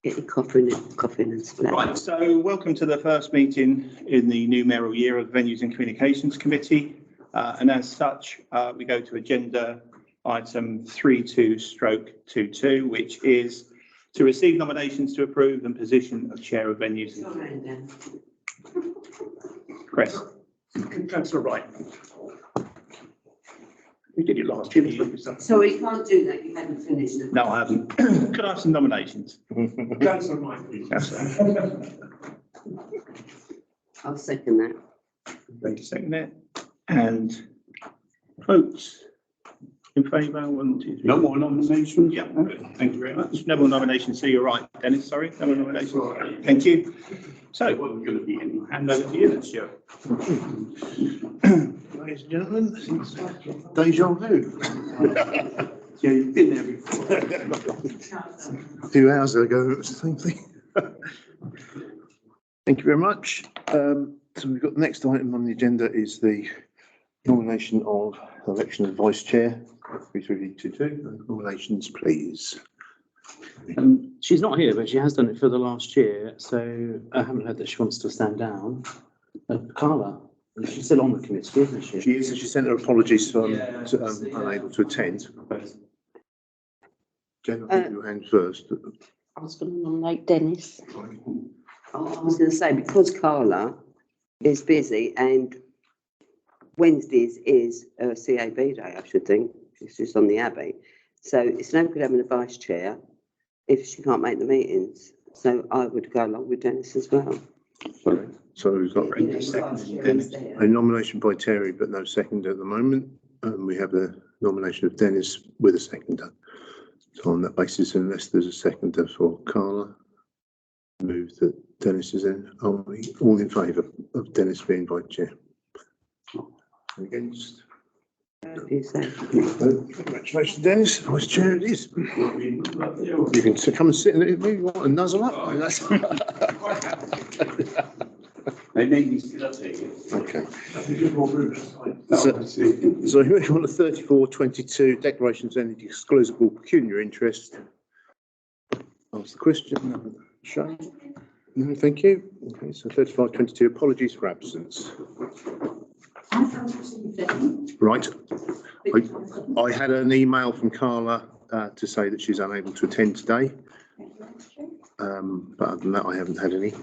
Get your coffee and splat. Right, so welcome to the first meeting in the new mayoral year of the Venues and Communications Committee. And as such, we go to agenda item 32/22, which is to receive nominations to approve and position of Chair of Venues. Chris. That's all right. We did it last year. So you can't do that, you haven't finished it. No, I haven't. Could I have some nominations? That's all right, please. I'll second that. Thank you, second it. And votes in favour, 1, 2, 3. No more nominations? Yeah, thank you very much. No more nominations, so you're right, Dennis, sorry, no more nominations. Thank you. So, It wasn't going to be any. hand over to you then, Stuart. Ladies and gentlemen, deja vu. Yeah, you've been there before. A few hours ago, it was the same thing. Thank you very much. So we've got the next item on the agenda is the nomination of election of vice chair. 3322. Nominations, please. She's not here, but she has done it for the last year, so I haven't heard that she wants to stand down. Carla, she's still on the committee, isn't she? She is, and she sent her apologies for unable to attend. Jen, I'll give you a hand first. I was going to nominate Dennis. I was going to say, because Carla is busy and Wednesdays is CAB day, I should think. She's just on the Abbey. So it's no good having a vice chair if she can't make the meetings. So I would go along with Dennis as well. Sorry. So we've got a nomination by Terry, but no second at the moment. We have a nomination of Dennis with a seconder. So on that basis, unless there's a seconder for Carla, move that Dennis is in. Are we all in favour of Dennis being vice chair? Against? Congratulations, Dennis. Vice chair it is. You can come and sit and maybe you want to nuzzle up. They made me sit up there. Okay. So moving on to 3422, declarations of any disclosable pecuniary interest. Ask the question. Shane? No, thank you. Okay, so 3522, apologies for absence. Right. I had an email from Carla to say that she's unable to attend today. But other than that, I haven't had any.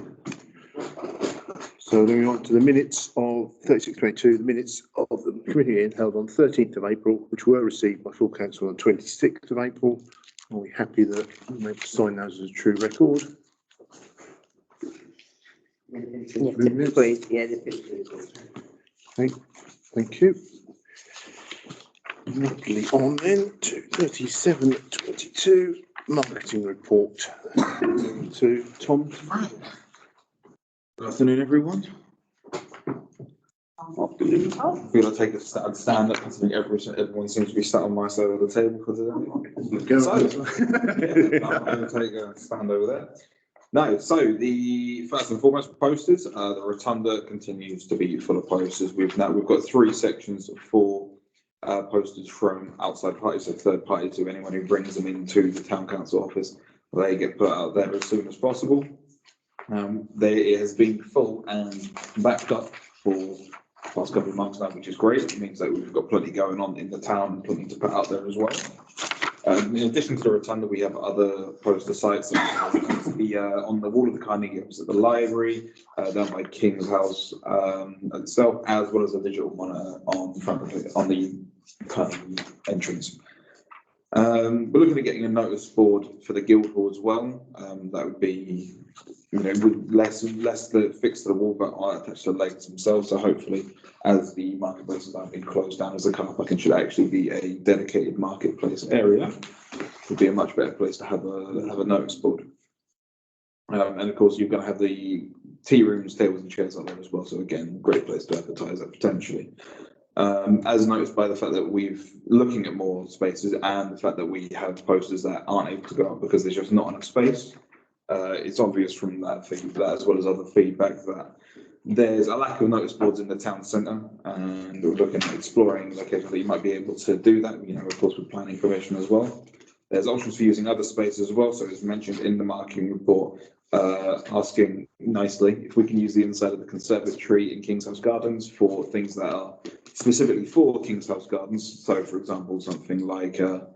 So then we're on to the minutes of 3622, the minutes of the committee meeting held on 13th of April, which were received by full council on 26th of April. Are we happy that we may sign those as a true record? Thank you. Neatly on then to 3722, marketing report. To Tom. Good afternoon, everyone. Afternoon. I'm going to take a stand up considering everyone seems to be sat on my side of the table for today. So, I'm going to take a stand over there. No, so the first and foremost posters, the rotunda continues to be full of posters. We've got 3 sections of 4 posters from outside parties, so third parties, so anyone who brings them into the town council office, they get put out there as soon as possible. It has been full and backed up for the past couple of months now, which is great. It means that we've got plenty going on in the town and plenty to put out there as well. In addition to the rotunda, we have other poster sites on the wall of the Carnegie opposite the library, down by King's House itself, as well as a digital monitor on front of it, on the Carnegie entrance. We're looking at getting a notice board for the Guildhall as well. That would be, with less fixed to the wall, but attached to the legs themselves. So hopefully, as the marketplace has now been closed down as a car park and should actually be a dedicated marketplace area, it would be a much better place to have a notice board. And of course, you're going to have the tea rooms, tables, and chairs on there as well. So again, great place to advertise that potentially. As noticed by the fact that we're looking at more spaces and the fact that we have posters that aren't able to go up because there's just not enough space. It's obvious from that feedback, as well as other feedback, that there's a lack of notice boards in the town centre, and we're looking at exploring locations that you might be able to do that, of course with planning permission as well. There's options for using other spaces as well. So it's mentioned in the marketing report, asking nicely if we can use the inside of the conservatory in King's House Gardens for things that are specifically for King's House Gardens. So, for example, something like you're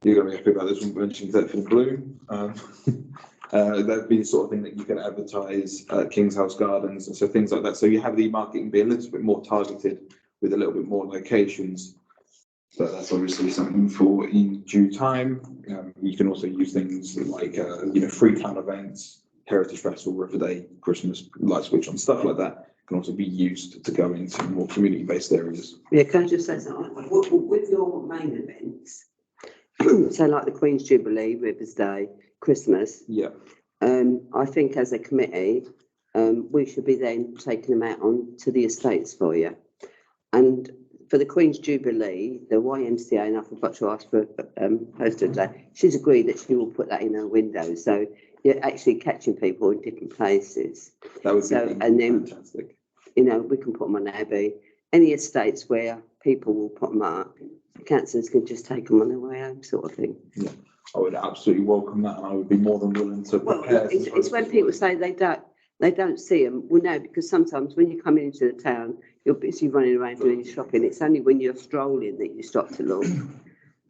going to be happy about this one, mentioning Thetford Blue. That'd be the sort of thing that you can advertise at King's House Gardens, and so things like that. So you have the marketing be a little bit more targeted with a little bit more locations. So that's obviously something for in due time. You can also use things like free town events, Heritage Festival, River Day, Christmas light switch on, stuff like that can also be used to go into more community-based areas. Yeah, can I just say something? With your main events, so like the Queen's Jubilee, Rivers Day, Christmas, Yeah. I think as a committee, we should be then taking them out on to the estates for you. And for the Queen's Jubilee, the YMCA, and I forgot to ask for poster today, she's agreed that she will put that in her window. So you're actually catching people in different places. That would So, be and then, fantastic. you know, we can put them on Abbey. Any estates where people will put them up, councillors can just take them on their way home, sort of thing. Yeah, I would absolutely welcome that, and I would be more than willing to Well, prepare. it's when people say they don't see them. Well, no, because sometimes when you come into the town, you're busy running around doing your shopping. It's only when you're strolling that you stop to look.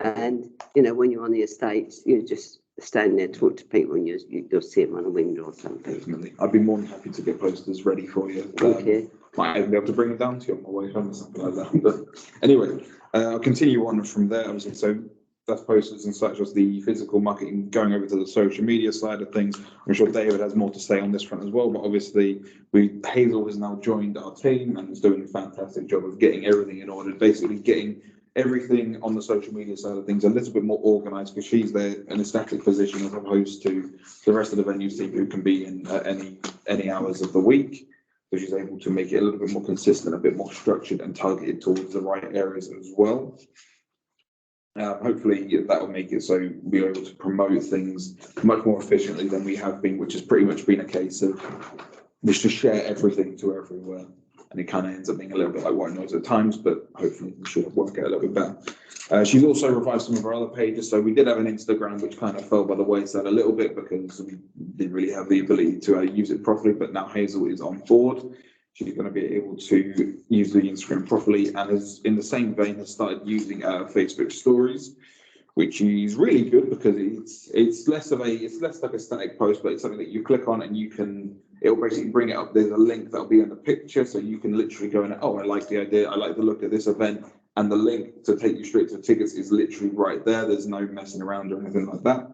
And, you know, when you're on the estates, you're just standing there talking to people and you'll see them on a window or something. Definitely. I'd be more than happy to get posters ready for you. Thank you. Might even be able to bring them down to you on my way home or something like that. But anyway, I'll continue on from there, obviously. So that's posters and such as the physical marketing, going over to the social media side of things. I'm sure David has more to say on this front as well, but obviously Hazel has now joined our team and is doing a fantastic job of getting everything in order, basically getting everything on the social media side of things a little bit more organized, because she's there in a static position as opposed to the rest of the venue team who can be in any hours of the week. So she's able to make it a little bit more consistent, a bit more structured and targeted towards the right areas as well. Hopefully that will make it so we're able to promote things much more efficiently than we have been, which has pretty much been a case of just to share everything to everywhere. And it kind of ends up being a little bit like white noise at times, but hopefully it should work out a little bit better. She's also revised some of our other pages. So we did have an Instagram, which kind of fell by the wayside a little bit because we didn't really have the ability to use it properly, but now Hazel is on board. She's going to be able to use the Instagram properly, and is in the same vein has started using Facebook stories, which is really good because it's less like a static post, but it's something that you click on and it'll basically bring it up. There's a link that'll be in the picture, so you can literally go and, oh, I like the idea, I like the look at this event, and the link to take you straight to tickets is literally right there. There's no messing around or anything like that.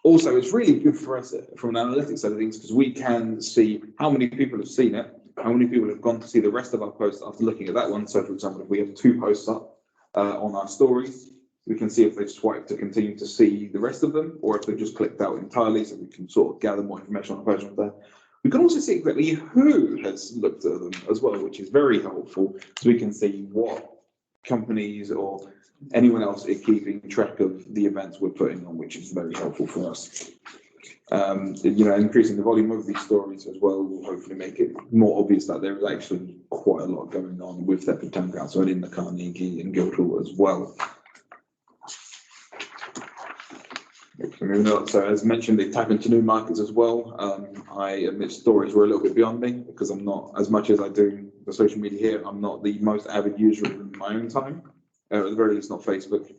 Also, it's really good for us from an analytics side of things because we can see how many people have seen it, how many people have gone to see the rest of our posts after looking at that one. So, for example, if we have 2 posts up on our stories, we can see if they've swiped to continue to see the rest of them, or if they've just clicked out entirely, so we can sort of gather more information on the post from there. We can also see exactly who has looked at them as well, which is very helpful, so we can see what companies or anyone else is keeping track of the events we're putting on, which is very helpful for us. Increasing the volume of these stories as well will hopefully make it more obvious that there is actually quite a lot going on with Thetford Town Council and in the Carnegie and Guildhall as well. So as mentioned, they tap into new markets as well. I admit stories were a little bit beyond me because I'm not, as much as I do the social media here, I'm not the most avid user in my own time, at the very least not Facebook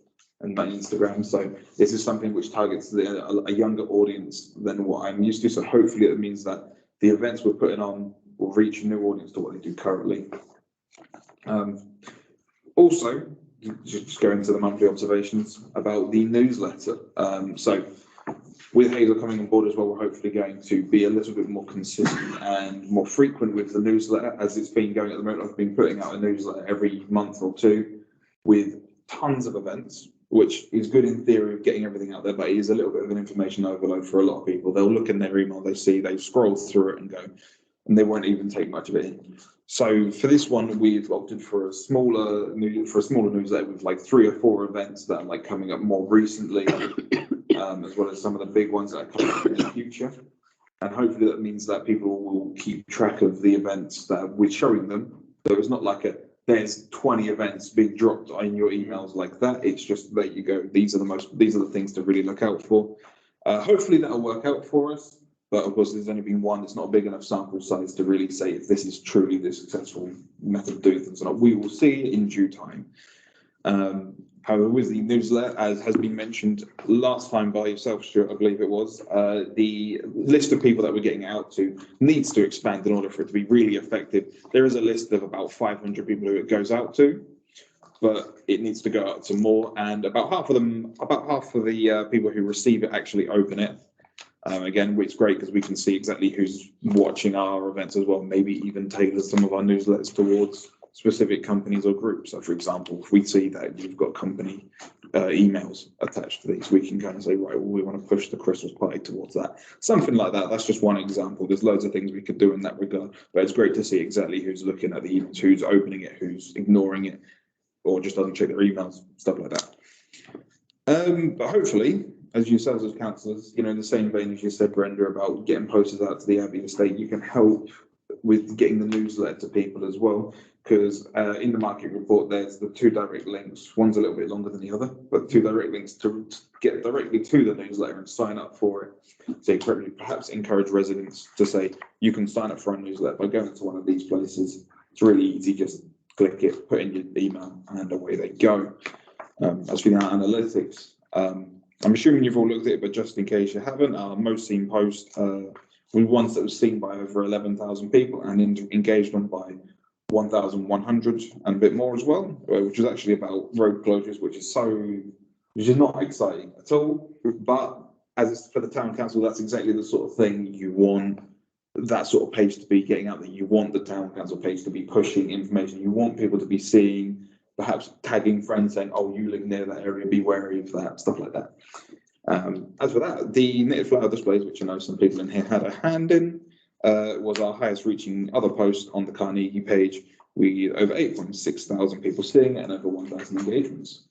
and not Instagram. So this is something which targets a younger audience than what I'm used to. So hopefully it means that the events we're putting on will reach a new audience to what they do currently. Also, just go into the monthly observations about the newsletter. So with Hazel coming on board as well, we're hopefully going to be a little bit more consistent and more frequent with the newsletter as it's been going at the moment. I've been putting out a newsletter every month or two with tons of events, which is good in theory of getting everything out there, but it is a little bit of an information overload for a lot of people. They'll look in their email, they scroll through it and go, and they won't even take much of it in. So for this one, we've opted for a smaller newsletter with like 3 or 4 events that are like coming up more recently, as well as some of the big ones that are coming up in the future. And hopefully that means that people will keep track of the events that we're showing them. So it's not like there's 20 events being dropped in your emails like that. It's just, there you go. These are the things to really look out for. Hopefully that'll work out for us. But of course, there's only been one. It's not a big enough sample size to really say if this is truly the successful method of doing things or not. We will see in due time. However, with the newsletter, as has been mentioned last time by yourself, Stuart, I believe it was, the list of people that we're getting out to needs to expand in order for it to be really effective. There is a list of about 500 people who it goes out to, but it needs to go out to more. And about half of the people who receive it actually open it. Again, which is great because we can see exactly who's watching our events as well, maybe even tailor some of our newsletters towards specific companies or groups. So for example, if we see that you've got company emails attached to these, we can kind of say, right, well, we want to push the Christmas party towards that. Something like that. That's just one example. There's loads of things we could do in that regard, but it's great to see exactly who's looking at the emails, who's opening it, who's ignoring it, or just doesn't check their emails, stuff like that. But hopefully, as yourselves as councillors, in the same vein as you said, Brenda, about getting posters out to the Abbey estate, you can help with getting the newsletter to people as well. Because in the market report, there's the 2 direct links. One's a little bit longer than the other, but 2 direct links to get directly to the newsletter and sign up for it. So you perhaps encourage residents to say, you can sign up for a newsletter by going to one of these places. It's really easy, just click it, put in your email, and away they go. As for the analytics, I'm assuming you've all looked at it, but just in case you haven't, our most seen post was ones that was seen by over 11,000 people and engaged on by 1,100 and a bit more as well, which is actually about road closures, which is not exciting at all. But as for the town council, that's exactly the sort of thing you want that sort of page to be getting out there. You want the town council page to be pushing information. You want people to be seeing, perhaps tagging friends saying, oh, you live near that area, be wary of that, stuff like that. As for that, the knitted flower displays, which I know some people in here had a hand in, was our highest reaching other post on the Carnegie page. We over 8.6 thousand people seeing it and over 1,000 engagements.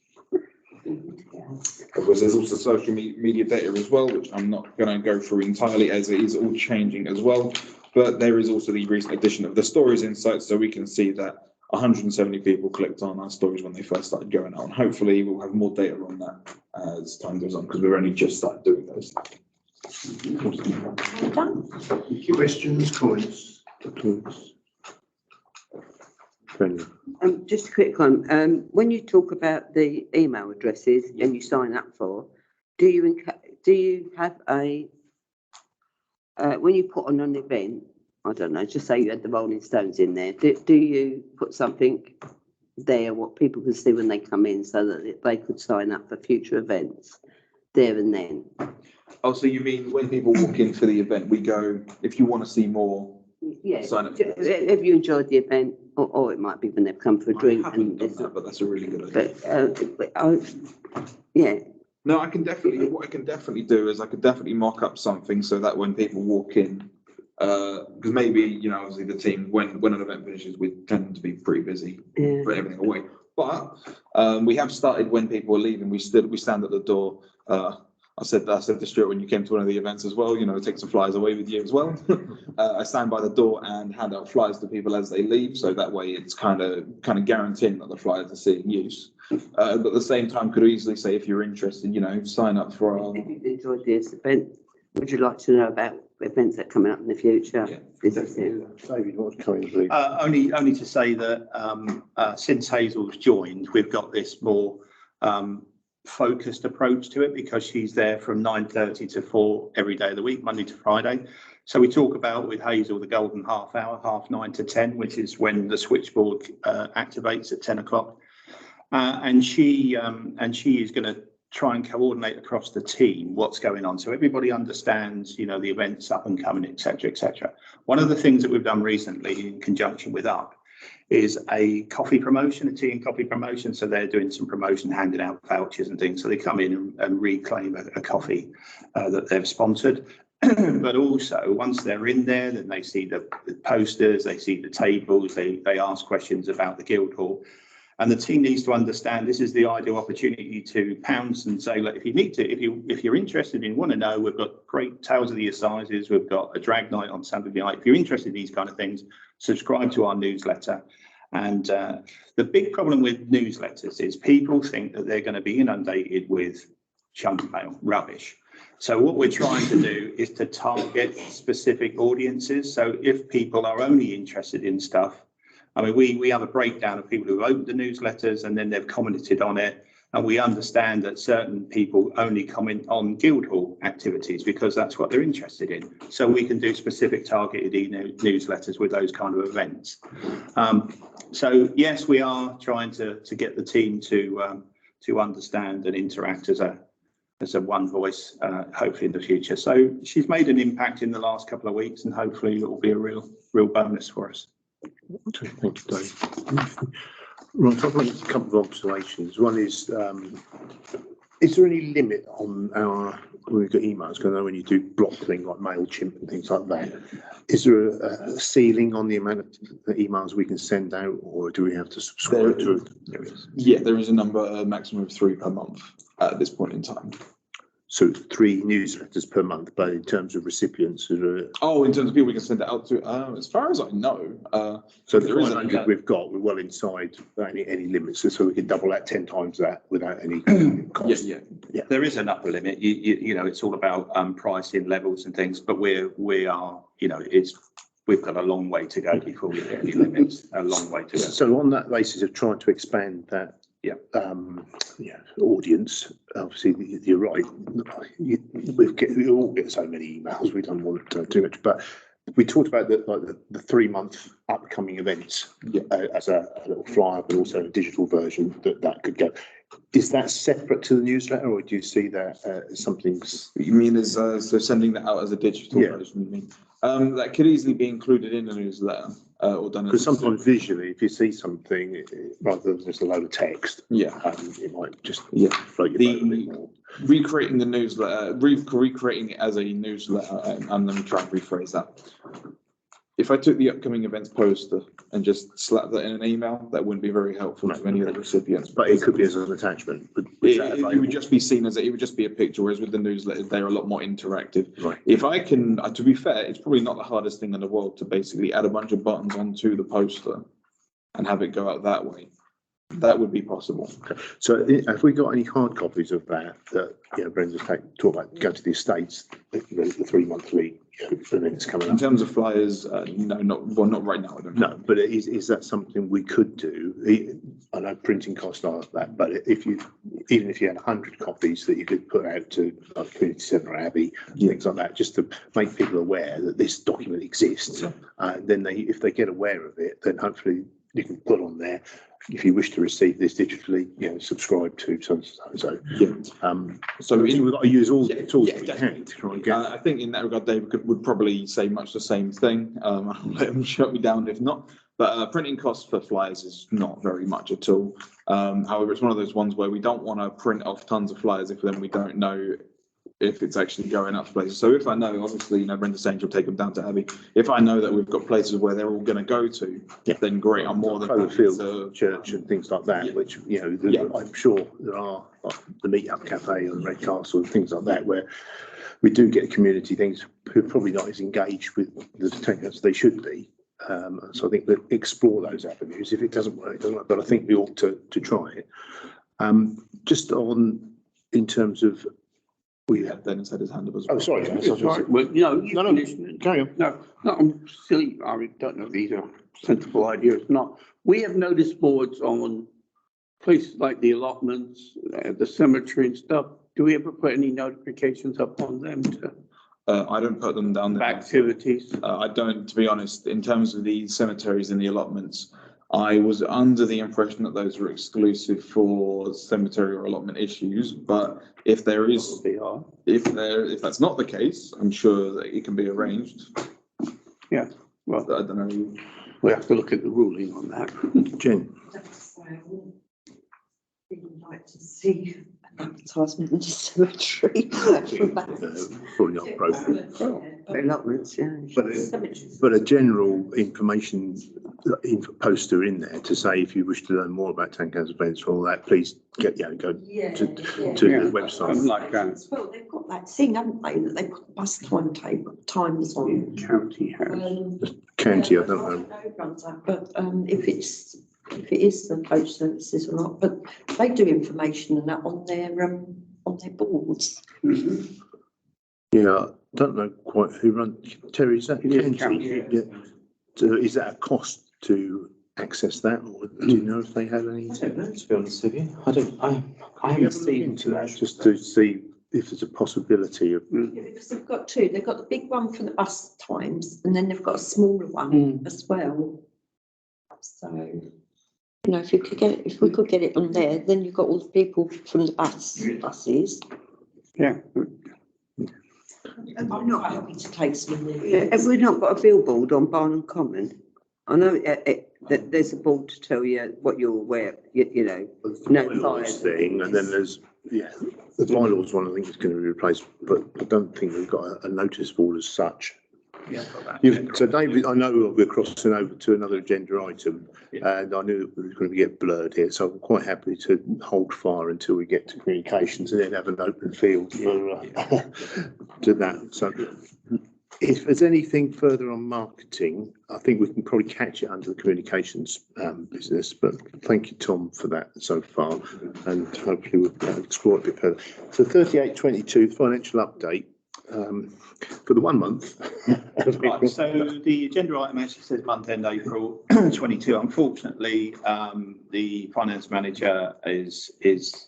Of course, there's also social media data as well, which I'm not going to go through entirely as it is all changing as well. But there is also the recent addition of the stories insights, so we can see that 170 people clicked on our stories when they first started going out. And hopefully we'll have more data on that as time goes on, because we've only just started doing those. Questions, comments? Just a quick one. When you talk about the email addresses and you sign up for, do you have a when you put on an event? I don't know. Just say you had the Rolling Stones in there. Do you put something there what people can see when they come in, so that they could sign up for future events there and then? Oh, so you mean when people walk in for the event, we go, if you want to see more, Yeah. sign up. Have you enjoyed the event, or it might be when they've come for a drink? I haven't done that, but that's a really good idea. Yeah. No, what I can definitely do is I could definitely mock up something so that when people walk in, because maybe, obviously the team, when an event finishes, we tend to be pretty busy, put everything away. But we have started when people are leaving, we stand at the door. I said to Stuart when you came to one of the events as well, take some flyers away with you as well. I stand by the door and hand out flyers to people as they leave, so that way it's kind of guaranteeing that the flyers are seeing use. But at the same time, could easily say, if you're interested, sign up for our. If you've enjoyed this event, would you like to know about events that are coming up in the future? Yeah. David, what's coming, please? Only to say that since Hazel's joined, we've got this more focused approach to it, because she's there from 9:30 to 4 every day of the week, Monday to Friday. So we talk about with Hazel the golden half hour, 9:30 to 10, which is when the switchboard activates at 10 o'clock. And she is going to try and coordinate across the team what's going on, so everybody understands, the events up and coming, etc., etc. One of the things that we've done recently in conjunction with UP is a coffee promotion, a tea and coffee promotion. So they're doing some promotion, handing out vouchers and things. So they come in and reclaim a coffee that they've sponsored. But also, once they're in there, then they see the posters, they see the tables, they ask questions about the Guildhall. And the team needs to understand this is the ideal opportunity to pounce and say, look, if you need to, if you're interested and you want to know, we've got great Tales of the Assizes, we've got a drag night on Saturday night. If you're interested in these kind of things, subscribe to our newsletter. And the big problem with newsletters is people think that they're going to be inundated with junk mail, rubbish. So what we're trying to do is to target specific audiences. So if people are only interested in stuff, I mean, we have a breakdown of people who opened the newsletters and then they've commented on it. And we understand that certain people only comment on Guildhall activities because that's what they're interested in. So we can do specific targeted newsletters with those kind of events. So yes, we are trying to get the team to understand and interact as a one voice, hopefully in the future. So she's made an impact in the last couple of weeks, and hopefully it will be a real bonus for us. Thank you, Dave. Right, I've got a couple of observations. One is there any limit on when we've got emails? Because I know when you do block things like MailChimp and things like that, is there a ceiling on the amount of emails we can send out, or do we have to subscribe to it? Yeah, there is a maximum of 3 per month at this point in time. So 3 newsletters per month, but in terms of recipients, in terms of people we can send it out to, as far as I know, so the 500 we've got, we're well inside any limits, so we can double that 10 times that without any cost. Yeah. There is an upper limit. You know, it's all about pricing levels and things, but we are, you know, we've got a long way to go before we hit any limits. A long way to go. So on that basis of trying to expand that. Audience. Obviously, you're right. We all get so many emails. We don't want to too much, but we talked about the 3-month upcoming events as a little flyer, but also a digital version that could go. Is that separate to the newsletter, or do you see that as something? You mean as so sending that out as a digital version? You mean that could easily be included in a newsletter or done? Because sometimes visually, if you see something rather than just a load of text, it might just float your boat a bit more. Recreating the newsletter, recreating it as a newsletter, and let me try and rephrase that. If I took the upcoming events poster and just slapped that in an email, that wouldn't be very helpful to any of the recipients. But it could be as an attachment. It would just be seen as it would just be a picture, whereas with the newsletters, they're a lot more interactive. Right. If I can, to be fair, it's probably not the hardest thing in the world to basically add a bunch of buttons onto the poster and have it go out that way. That would be possible. Okay. So have we got any hard copies of that Brenda's talk about going to the estates, the 3 monthly events coming up? In terms of flyers, no, not right now. I don't know. No, but is that something we could do? I know printing costs are that, but even if you had 100 copies that you could put out to like Community Centre or Abbey, things like that, just to make people aware that this document exists, then if they get aware of it, then hopefully you can put on there, if you wish to receive this digitally, subscribe to so. So we've got to use all the tools we can to try and get. I think in that regard, David would probably say much the same thing. I'll let him shut me down if not. But printing costs for flyers is not very much at all. However, it's one of those ones where we don't want to print off tons of flyers if then we don't know if it's actually going up to places. So if I know, obviously, Brenda's saying she'll take them down to Abbey. If I know that we've got places where they're all going to go to, then great. I'm more than happy to church and things like that, which I'm sure there are, like the Meet Up Cafe or the Red Castle and things like that, where we do get community things who are probably not as engaged with the detention as they should be. So I think we'll explore those avenues. If it doesn't work, it doesn't work. But I think we ought to try it. Just in terms of. We have Dennis had his hand up as well. Oh, sorry. Sorry. Well, Carry on. No, I'm silly. I don't know if these are sensible ideas. Not. We have notice boards on places like the allotments, the cemetery and stuff. Do we ever put any notifications up on them to I don't put them down there. activities? I don't, to be honest. In terms of the cemeteries and the allotments, I was under the impression that those were exclusive for cemetery or allotment issues, but if there is, if that's not the case, I'm sure that it can be arranged. Yeah, well, I don't know. we have to look at the ruling on that. Jen. That's why I would really like to see an advertisement in the cemetery. Probably not appropriate. allotments, yeah. But a general information poster in there to say, if you wish to learn more about town council events, all that, please go Yeah. to yeah. the Yeah. website. Like that. Well, they've got that thing, haven't they, that they've got the bus times on. County House. County, I Yeah, don't know. who runs that, but if it is the post services or not, but they do information and that on their boards. Yeah, I don't know quite who runs, Terry, is that It is county? county. Yeah. So is that a cost to access that, or do you know if they have any? I don't know, to be honest with you. I haven't seen Into that, just to see if there's a possibility of. Yeah, because they've got two, they've got the big one for the bus times and then they've got a smaller one as well. So, you know, if we could get it on there, then you've got all the people from the buses. Yeah. And I'm not happy to take some of Yeah, have the. we not got a billboard on Barnum Common? I know that there's a board to tell you what you're aware, you know. No bylaws fire. thing, and then there's, the bylaws one I think is going to be replaced, but I don't think we've got a notice board as such. Yeah, got that. So David, I know we're crossing over to another agenda item, and I knew it was going to get blurred here, so I'm quite happy to hold fire until we get to communications and then have an open field for to that. So if there's anything further on marketing, I think we can probably catch it under the communications business, but thank you, Tom, for that so far, and hopefully we'll explore it a bit further. So 3822 financial update. For the 1 month. Right, so the agenda item actually says month end April 22. Unfortunately, the finance manager is he's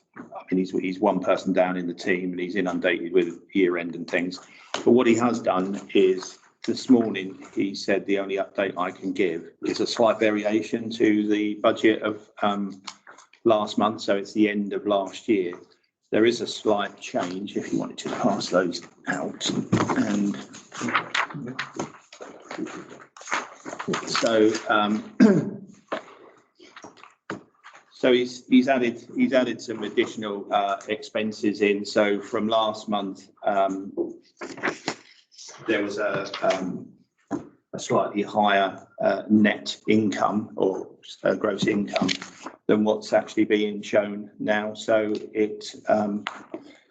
one person down in the team and he's inundated with year end and things. But what he has done is this morning, he said the only update I can give is a slight variation to the budget of last month. So it's the end of last year. There is a slight change if you wanted to pass those out, and so he's added some additional expenses in. So from last month, there was a slightly higher net income or gross income than what's actually being shown now. So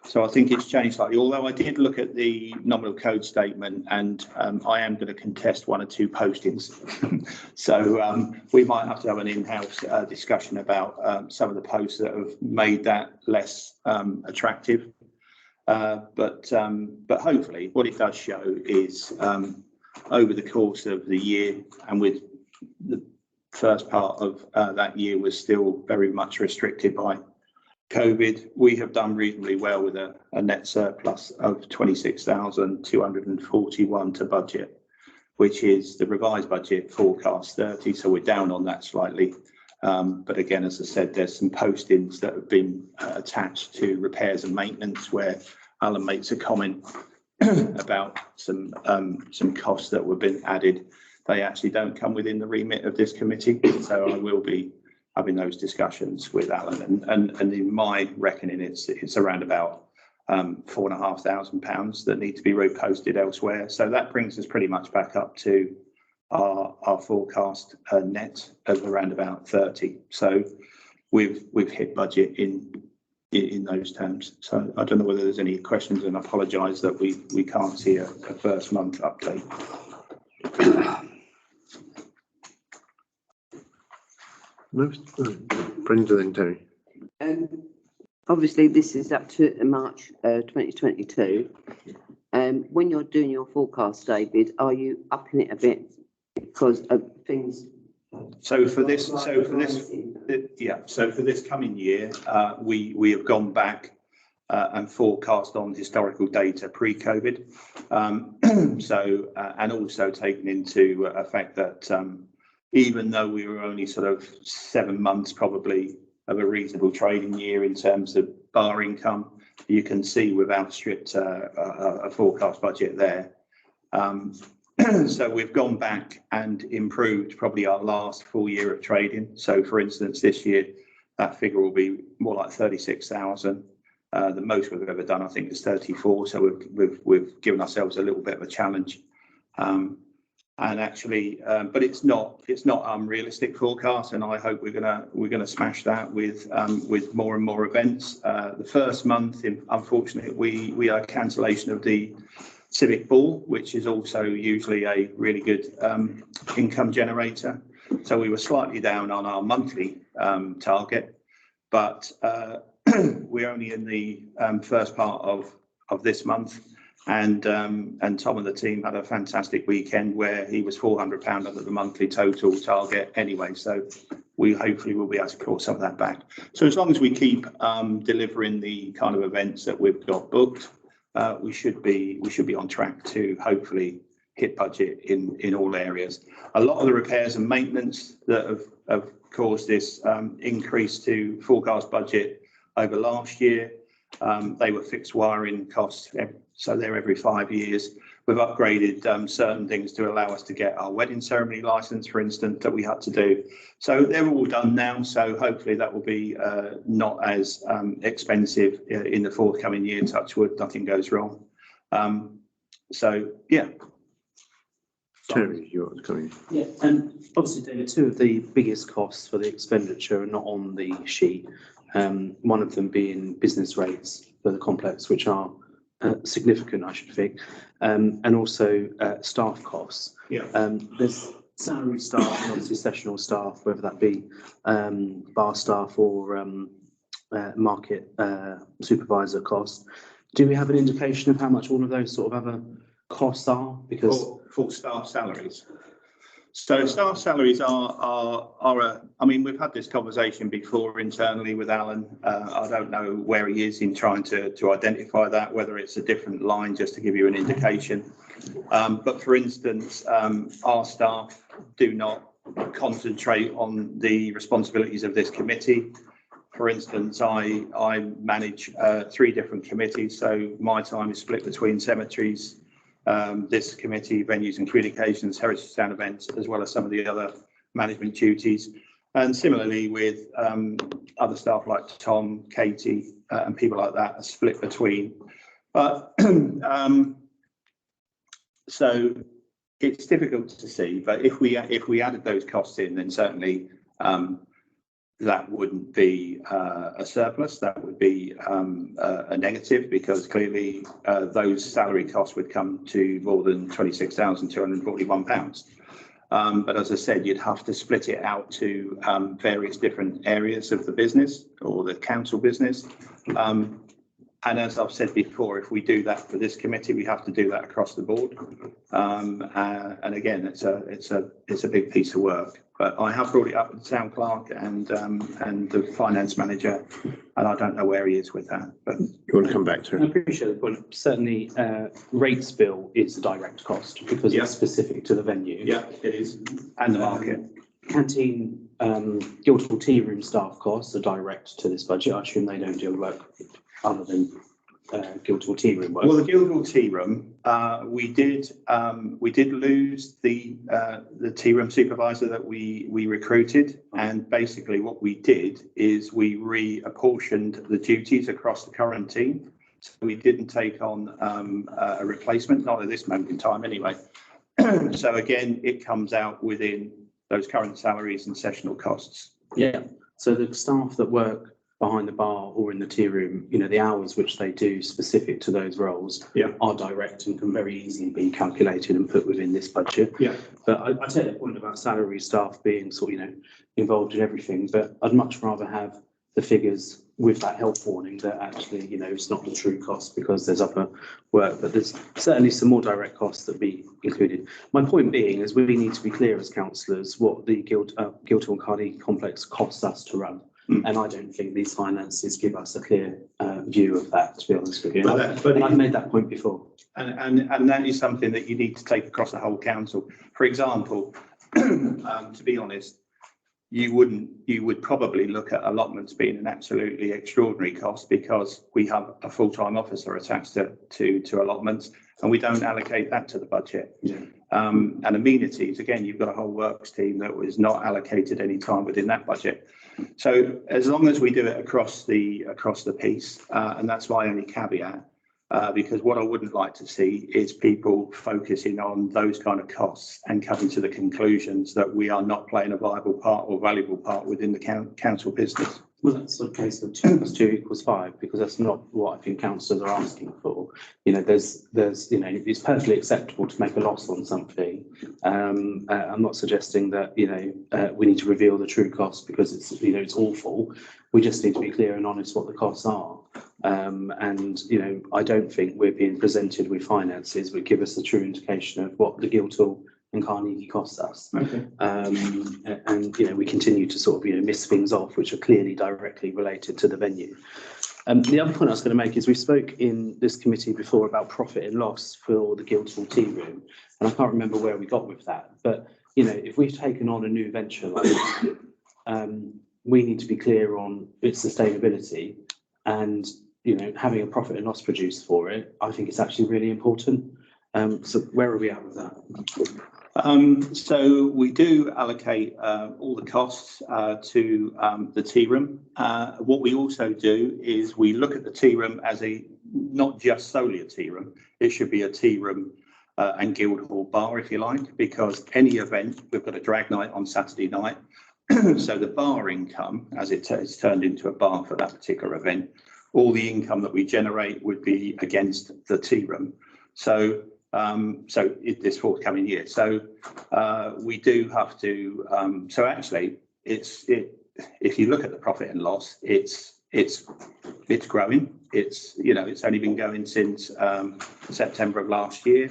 so I think it's changed slightly, although I did look at the nominal code statement and I am going to contest 1 or 2 postings. So we might have to have an in-house discussion about some of the posts that have made that less attractive. But hopefully what it does show is over the course of the year, and with the first part of that year was still very much restricted by COVID, we have done reasonably well with a net surplus of 26,241 to budget, which is the revised budget forecast 30. So we're down on that slightly. But again, as I said, there's some postings that have been attached to repairs and maintenance where Alan makes a comment about some costs that were been added. They actually don't come within the remit of this committee, so I will be having those discussions with Alan. And in my reckoning, it's around about £4,500 that need to be reposted elsewhere. So that brings us pretty much back up to our forecast net of around about 30. So we've hit budget in those terms. So I don't know whether there's any questions, and I apologise that we can't see a first month update. No, Brenda then Terry. Obviously, this is up to March 2022. When you're doing your forecast, David, are you upping it a bit because of things? So for this coming year, we have gone back and forecast on historical data pre-COVID. And also taken into effect that even though we were only sort of 7 months probably of a reasonable trading year in terms of bar income, you can see we've outstripped a forecast budget there. So we've gone back and improved probably our last full year of trading. So for instance, this year, that figure will be more like 36,000. The most we've ever done, I think, is 34. So we've given ourselves a little bit of a challenge. And actually, but it's not unrealistic forecast, and I hope we're gonna smash that with more and more events. The first month, unfortunately, we had a cancellation of the Civic Ball, which is also usually a really good income generator. So we were slightly down on our monthly target, but we're only in the first part of this month. And Tom and the team had a fantastic weekend where he was £400 under the monthly total target anyway. So we hopefully will be able to claw some of that back. So as long as we keep delivering the kind of events that we've got booked, we should be on track to hopefully hit budget in all areas. A lot of the repairs and maintenance that have caused this increase to forecast budget over last year, they were fixed wiring costs. So they're every 5 years. We've upgraded certain things to allow us to get our wedding ceremony license, for instance, that we had to do. So they're all done now. So hopefully that will be not as expensive in the forthcoming year. Touch wood, nothing goes wrong. So yeah. Terry, you're coming. Yeah, and obviously, David, two of the biggest costs for the expenditure are not on the sheet. One of them being business rates for the complex, which are significant, I should think, and also staff costs. Yeah. There's salary staff and obviously sessional staff, whether that be bar staff or market supervisor costs. Do we have an indication of how much all of those sort of other costs are? Because for staff salaries. So staff salaries are I mean, we've had this conversation before internally with Alan. I don't know where he is in trying to identify that, whether it's a different line, just to give you an indication. But for instance, our staff do not concentrate on the responsibilities of this committee. For instance, I manage 3 different committees, so my time is split between cemeteries, this committee, venues and communications, heritage town events, as well as some of the other management duties. And similarly with other staff like Tom, Katie, and people like that are split between. But so it's difficult to see, but if we added those costs in, then certainly that wouldn't be a surplus, that would be a negative, because clearly those salary costs would come to more than £26,241. But as I said, you'd have to split it out to various different areas of the business or the council business. And as I've said before, if we do that for this committee, we have to do that across the board. And again, it's a big piece of work. But I have brought it up with the town clerk and the finance manager, and I don't know where he is with that. But You want to come back to I it? appreciate the point. Certainly, rates bill is a direct cost because it's specific to the venue. yeah, it is, and the market. Canteen, Guildhall tea room staff costs are direct to this budget. I assume they don't do work other than Guildhall tea room work. Well, the Guildhall tea room, we did lose the tea room supervisor that we recruited, and basically what we did is we reapportioned the duties across the current team. So we didn't take on a replacement, not at this moment in time anyway. So again, it comes out within those current salaries and sessional costs. Yeah. So the staff that work behind the bar or in the tea room, you know, the hours which they do specific to those roles are direct and can very easily be calculated and put within this budget. Yeah. But I take the point about salary staff being sort of, you know, involved in everything, but I'd much rather have the figures with that health warning that actually, you know, it's not the true cost because there's upper work, but there's certainly some more direct costs that be included. My point being is we need to be clear as councillors what the Guildhall Cardi complex costs us to run. And I don't think these finances give us a clear view of that, to be honest with you. But I've made that point before. And that is something that you need to take across the whole council. For example, to be honest, you would probably look at allotments being an absolutely extraordinary cost because we have a full-time officer attached to allotments, and we don't allocate that to the budget. Yeah. And amenities, again, you've got a whole works team that was not allocated any time within that budget. So as long as we do it across the piece, and that's my only caveat, because what I wouldn't like to see is people focusing on those kind of costs and coming to the conclusions that we are not playing a viable part or valuable part within the council business. Well, that's the case of 2 + 2 = 5, because that's not what I think councillors are asking for. You know, there's, you know, it's perfectly acceptable to make a loss on something. I'm not suggesting that, you know, we need to reveal the true cost because it's, you know, it's awful. We just need to be clear and honest what the costs are. And, you know, I don't think we're being presented with finances which give us a true indication of what the Guildhall and Carnegie costs us. Okay. And, you know, we continue to sort of, you know, miss things off which are clearly directly related to the venue. The other point I was going to make is we spoke in this committee before about profit and loss for the Guildhall tea room, and I can't remember where we got with that. But, you know, if we've taken on a new venture like that, we need to be clear on its sustainability, and, you know, having a profit and loss produced for it, I think it's actually really important. So where are we at with that? So we do allocate all the costs to the tea room. What we also do is we look at the tea room as not just solely a tea room. It should be a tea room and Guildhall bar, if you like, because any event, we've got a drag night on Saturday night. So the bar income, as it's turned into a bar for that particular event, all the income that we generate would be against the tea room. So this forthcoming year. So we do have to. So actually, if you look at the profit and loss, it's growing. It's, you know, it's only been going since September of last year,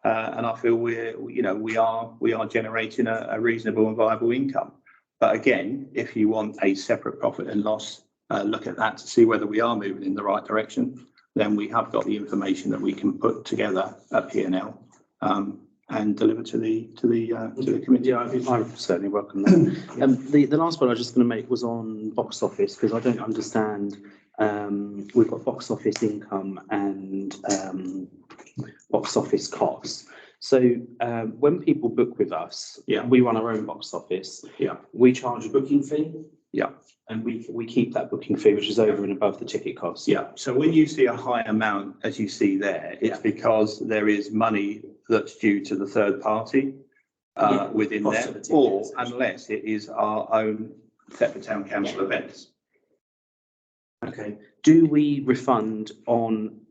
and I feel we are generating a reasonable and viable income. But again, if you want a separate profit and loss, look at that to see whether we are moving in the right direction. Then we have got the information that we can put together a P&L and deliver to the committee. Yeah, I certainly welcome that. The last point I was just going to make was on box office, because I don't understand. We've got box office income and box office costs. So when people book with us, Yeah, we run our own box office. Yeah, we charge a booking fee. Yeah. And we keep that booking fee, which is over and above the ticket cost. Yeah. So when you see a high amount, as you see there, it's because there is money that's due to the third party within there, or unless it is our own Thetford Town Council events. Okay. Do we refund on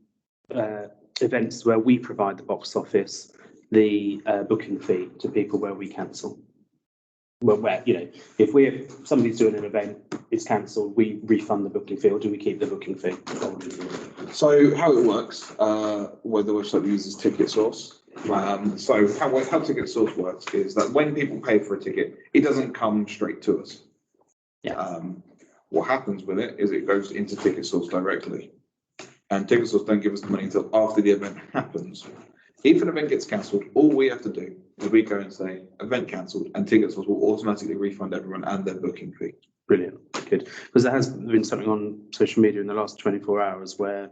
events where we provide the box office the booking fee to people where we cancel? Well, where, you know, if somebody's doing an event, it's cancelled, we refund the booking fee, or do we keep the booking fee? So how it works, where the website uses Ticket Source. So how Ticket Source works is that when people pay for a ticket, it doesn't come straight to us. Yeah. What happens with it is it goes into Ticket Source directly, and Ticket Source don't give us the money until after the event happens. If an event gets cancelled, all we have to do is we go and say event cancelled, and Ticket Source will automatically refund everyone and their booking fee. Brilliant, good. Because there has been something on social media in the last 24 hours where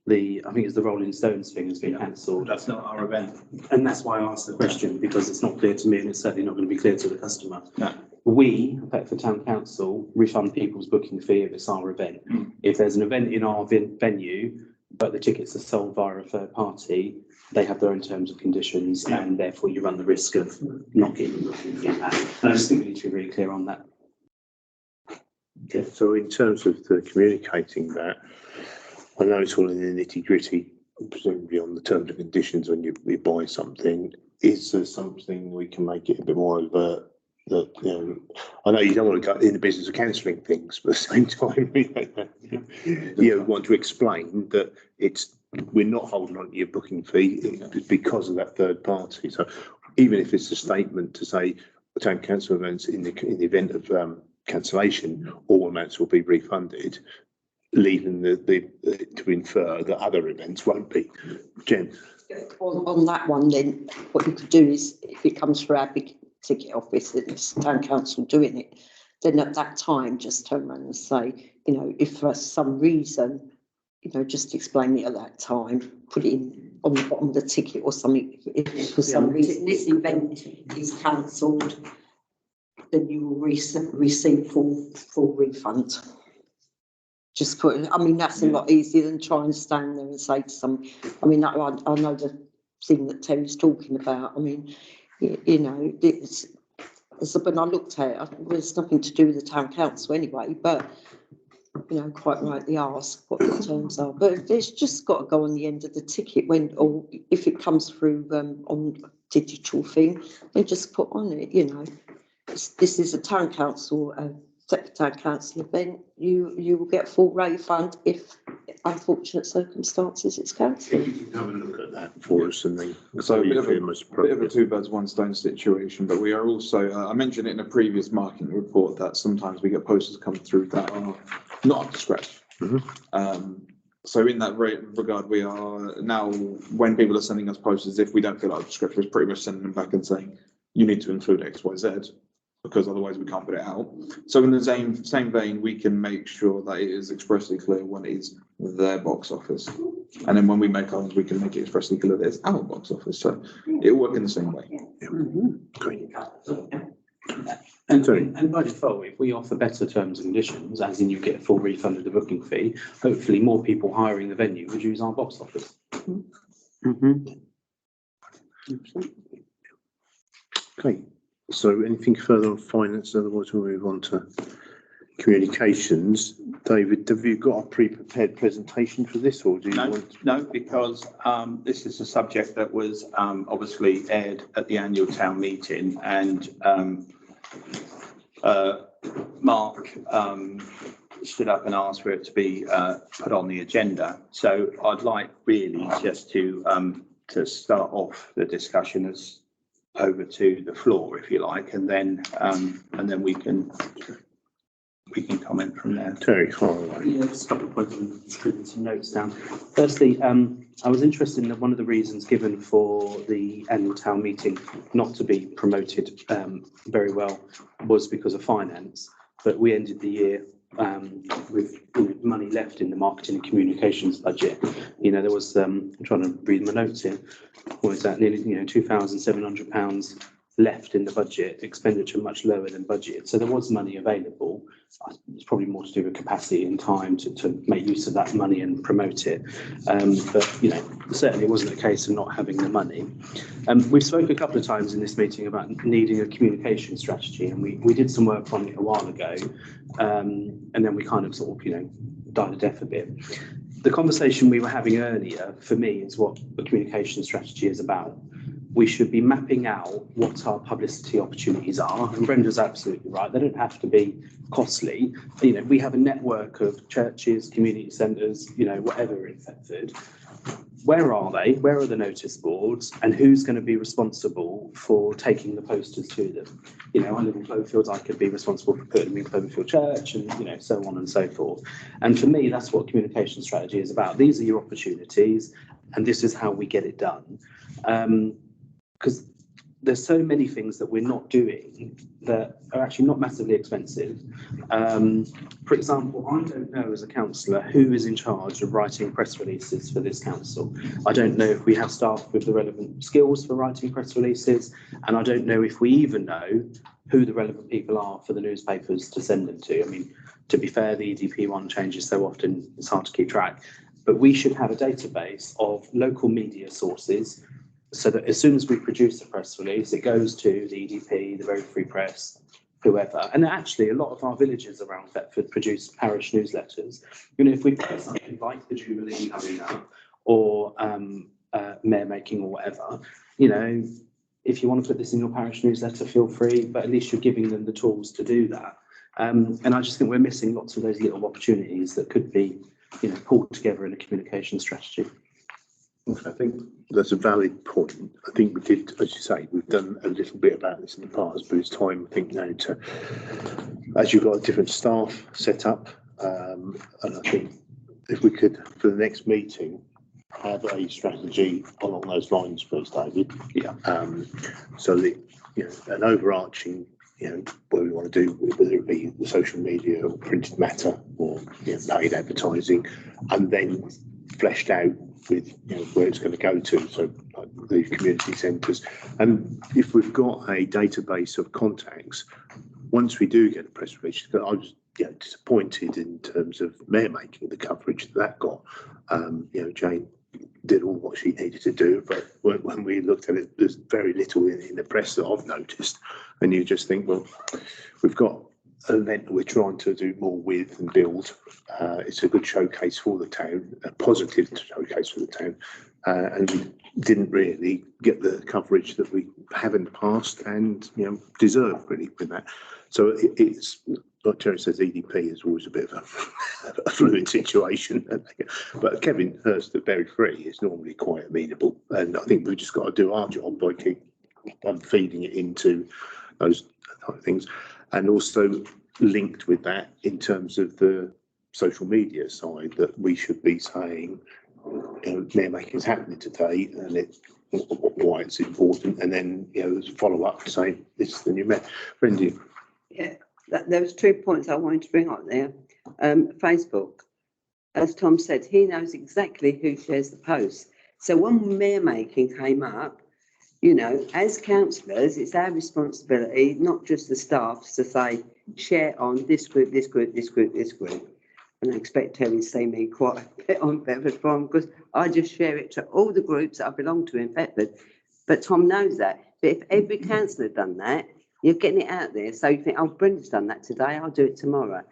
I think it's the Rolling Stones thing has been cancelled. That's not our event. And that's why I asked the question, because it's not clear to me, and it's certainly not going to be clear to the customer. No. We, Thetford Town Council, refund people's booking fee if it's our event. If there's an event in our venue, but the tickets are sold via a third party, they have their own terms and conditions, and therefore you run the risk of not getting the booking fee back. And I just think we need to be really clear on that. Yeah, so in terms of the communicating that, I know it's all in the nitty gritty, presumably on the terms and conditions when you buy something. Is there something we can make it a bit more overt? That, you know, I know you don't want to go in the business of cancelling things, but at the same time, you want to explain that we're not holding on to your booking fee because of that third party. So even if it's a statement to say town council events in the event of cancellation, all amounts will be refunded, leaving to infer that other events won't be. Jen? On that one, then what you could do is, if it comes through our big ticket office, it's town council doing it, then at that time just turn around and say, you know, if for some reason, you know, just explain it at that time, put it in on the bottom of the ticket or something. If for some reason this event is cancelled, then you will receive full refund. Just put, I mean, that's a lot easier than trying to stand there and say to some, I mean, I know the thing that Terry's talking about. I mean, you know, it's when I looked at it, there's nothing to do with the town council anyway, but, you know, quite rightly ask what the terms are. But it's just got to go on the end of the ticket or if it comes through on digital thing, then just put on it, you know, this is a town council, Thetford Town Council event. You will get full refund if unfortunate circumstances it's cancelled. You can have a look at that for us and then. So a bit of a two birds, one stone situation, but we are also, I mentioned it in a previous marketing report that sometimes we get posters come through that are not up to scratch. So in that regard, we are now, when people are sending us posters, if we don't feel up to scratch, we're pretty much sending them back and saying, you need to include X, Y, Z, because otherwise we can't put it out. So in the same vein, we can make sure that it is expressly clear when it is their box office. And then when we make ours, we can make it expressly clear that it's our box office. So it'll work in the same way. Great. And by default, if we offer better terms and conditions, as in you get a full refund of the booking fee, hopefully more people hiring the venue would use our box office. Okay. So anything further on finance? Otherwise we'll move on to communications. David, have you got a pre-prepared presentation for this, or do you want? No, because this is a subject that was obviously aired at the annual town meeting, and Mark stood up and asked for it to be put on the agenda. So I'd like really just to start off the discussion as over to the floor, if you like, and then we can comment from there. Terry, far away. Yeah, just a couple of points and scribbling some notes down. Firstly, I was interested in one of the reasons given for the annual town meeting not to be promoted very well was because of finance, but we ended the year with money left in the marketing and communications budget. You know, there was I'm trying to read my notes here. What is that? Nearly £2,700 left in the budget, expenditure much lower than budgeted. So there was money available. It's probably more to do with capacity and time to make use of that money and promote it. But, you know, certainly it wasn't a case of not having the money. We've spoken a couple of times in this meeting about needing a communication strategy, and we did some work on it a while ago. And then we kind of sort of, died a death a bit. The conversation we were having earlier, for me, is what the communication strategy is about. We should be mapping out what our publicity opportunities are. And Brenda's absolutely right. They don't have to be costly. You know, we have a network of churches, community centres, whatever in Thetford. Where are they? Where are the notice boards? And who's going to be responsible for taking the posters to them? I live in Cloverfield. I could be responsible for putting them in Cloverfield Church and, so on and so forth. And for me, that's what communication strategy is about. These are your opportunities and this is how we get it done. Because there's so many things that we're not doing that are actually not massively expensive. For example, I don't know as a councillor who is in charge of writing press releases for this council. I don't know if we have staff with the relevant skills for writing press releases, and I don't know if we even know who the relevant people are for the newspapers to send them to. I mean, to be fair, the EDP one changes so often, it's hard to keep track. But we should have a database of local media sources so that as soon as we produce a press release, it goes to the EDP, the Road Free Press, whoever. And actually, a lot of our villages around Thetford produce parish newsletters. If we put something like the Jubilee coming up or mayor making or whatever, if you want to put this in your parish newsletter, feel free, but at least you're giving them the tools to do that. And I just think we're missing lots of those little opportunities that could be, pulled together in a communication strategy. I think that's a valid point. I think we did, as you say, we've done a little bit about this in the past, but it's time, I think, now to, as you've got different staff set up, and I think if we could, for the next meeting, have a strategy along those lines, please, David. Yeah. So that, an overarching, what we want to do, whether it be the social media or printed matter or paid advertising, and then fleshed out with where it's going to go to, so like the community centres. And if we've got a database of contacts, once we do get a press release, I was disappointed in terms of Mayor making the coverage that got. Jane did all what she needed to do, but when we looked at it, there's very little in the press that I've noticed, and you just think, well, we've got an event that we're trying to do more with and build. It's a good showcase for the town, a positive showcase for the town, and we didn't really get the coverage that we have in the past and deserve really with that. So it's like Jerry says, EDP is always a bit of a fluid situation, but Kevin Hurst at Berry Free is normally quite amenable, and I think we've just got to do our job by keep feeding it into those type of things, and also linked with that in terms of the social media side, that we should be saying, Mayor making is happening today, and why it's important, and then there's a follow up to say this is the new Mayor. Brendan. Yeah, there was 2 points I wanted to bring up there. Facebook, as Tom said, he knows exactly who shares the posts. So when Mayor making came up, as councillors, it's our responsibility, not just the staff, to say, share on this group, this group, this group, this group. And I expect Terry to see me quite a bit on Thetford Forum, because I just share it to all the groups that I belong to in Thetford. But Tom knows that. But if every councillor had done that, you're getting it out there. So you think, oh, Brenda's done that today, I'll do it tomorrow.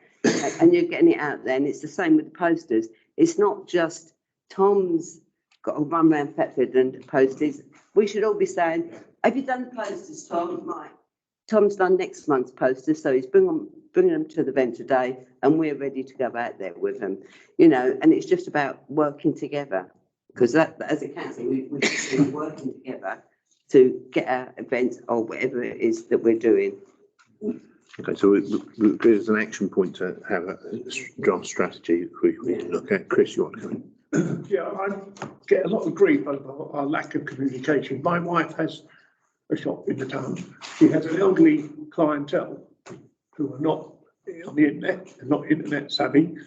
And you're getting it out there. And it's the same with the posters. It's not just Tom's got to run around Thetford and posters. We should all be saying, have you done the posters, Tom? Right. Tom's done next month's posters, so he's bringing them to the event today, and we're ready to go out there with them. And it's just about working together, because that, as a council, we should be working together to get our events or whatever it is that we're doing. Okay, so there's an action point to have a draft strategy we need to look at. Chris, you want to come in? Yeah, I get a lot of grief over our lack of communication. My wife has a shop in the town. She has an elderly clientele who are not on the internet, and not internet savvy.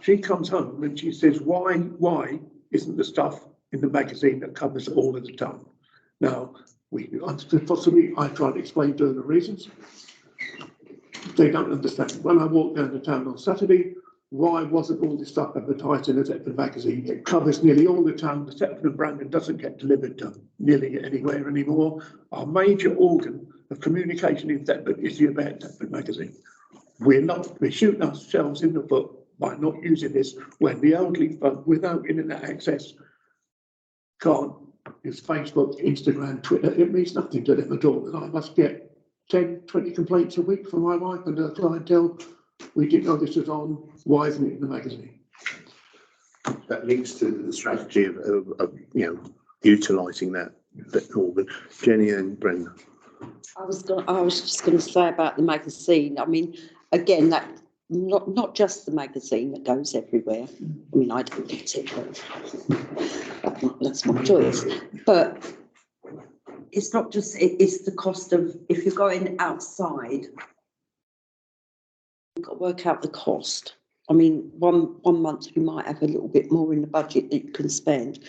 She comes home and she says, why isn't the stuff in the magazine that covers all of the town? Now, possibly I try to explain to her the reasons. They don't understand. When I walked down the town on Saturday, why wasn't all this stuff advertised in the Thetford magazine? It covers nearly all the town. The Thetford and Brandon doesn't get delivered to nearly anywhere anymore. Our major organ of communication in Thetford is the About Thetford magazine. We're shooting ourselves in the foot by not using this, when the elderly folk without internet access can't use Facebook, Instagram, Twitter. It means nothing to them at all. And I must get 10, 20 complaints a week from my wife and her clientele. We didn't know this was on. Why isn't it in the magazine? That links to the strategy of utilising that organ. Jenny and Brenda. I was just going to say about the magazine. I mean, again, that not just the magazine that goes everywhere. I mean, I don't get it, but that's my choice. But it's not just, it's the cost of, if you're going outside, you've got to work out the cost. I mean, one month you might have a little bit more in the budget that you can spend,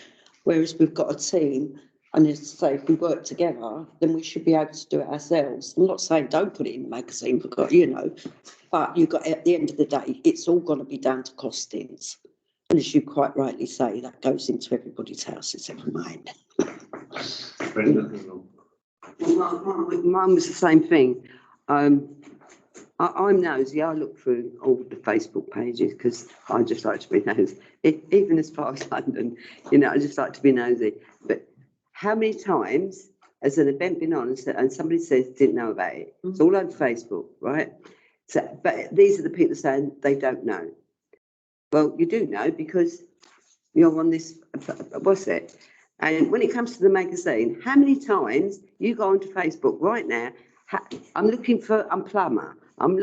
whereas we've got a team, and as I say, if we work together, then we should be able to do it ourselves. I'm not saying don't put it in the magazine, because, but you've got, at the end of the day, it's all going to be down to costings. And as you quite rightly say, that goes into everybody's houses, never mind. Mine was the same thing. I'm nosy. I look through all the Facebook pages because I just like to be nosy. Even as far as London, I just like to be nosy. But how many times has an event been on and somebody says didn't know about it? It's all over Facebook, right? So, but these are the people saying they don't know. Well, you do know because you're on this, what's it? And when it comes to the magazine, how many times you go onto Facebook right now, I'm looking for a plumber. And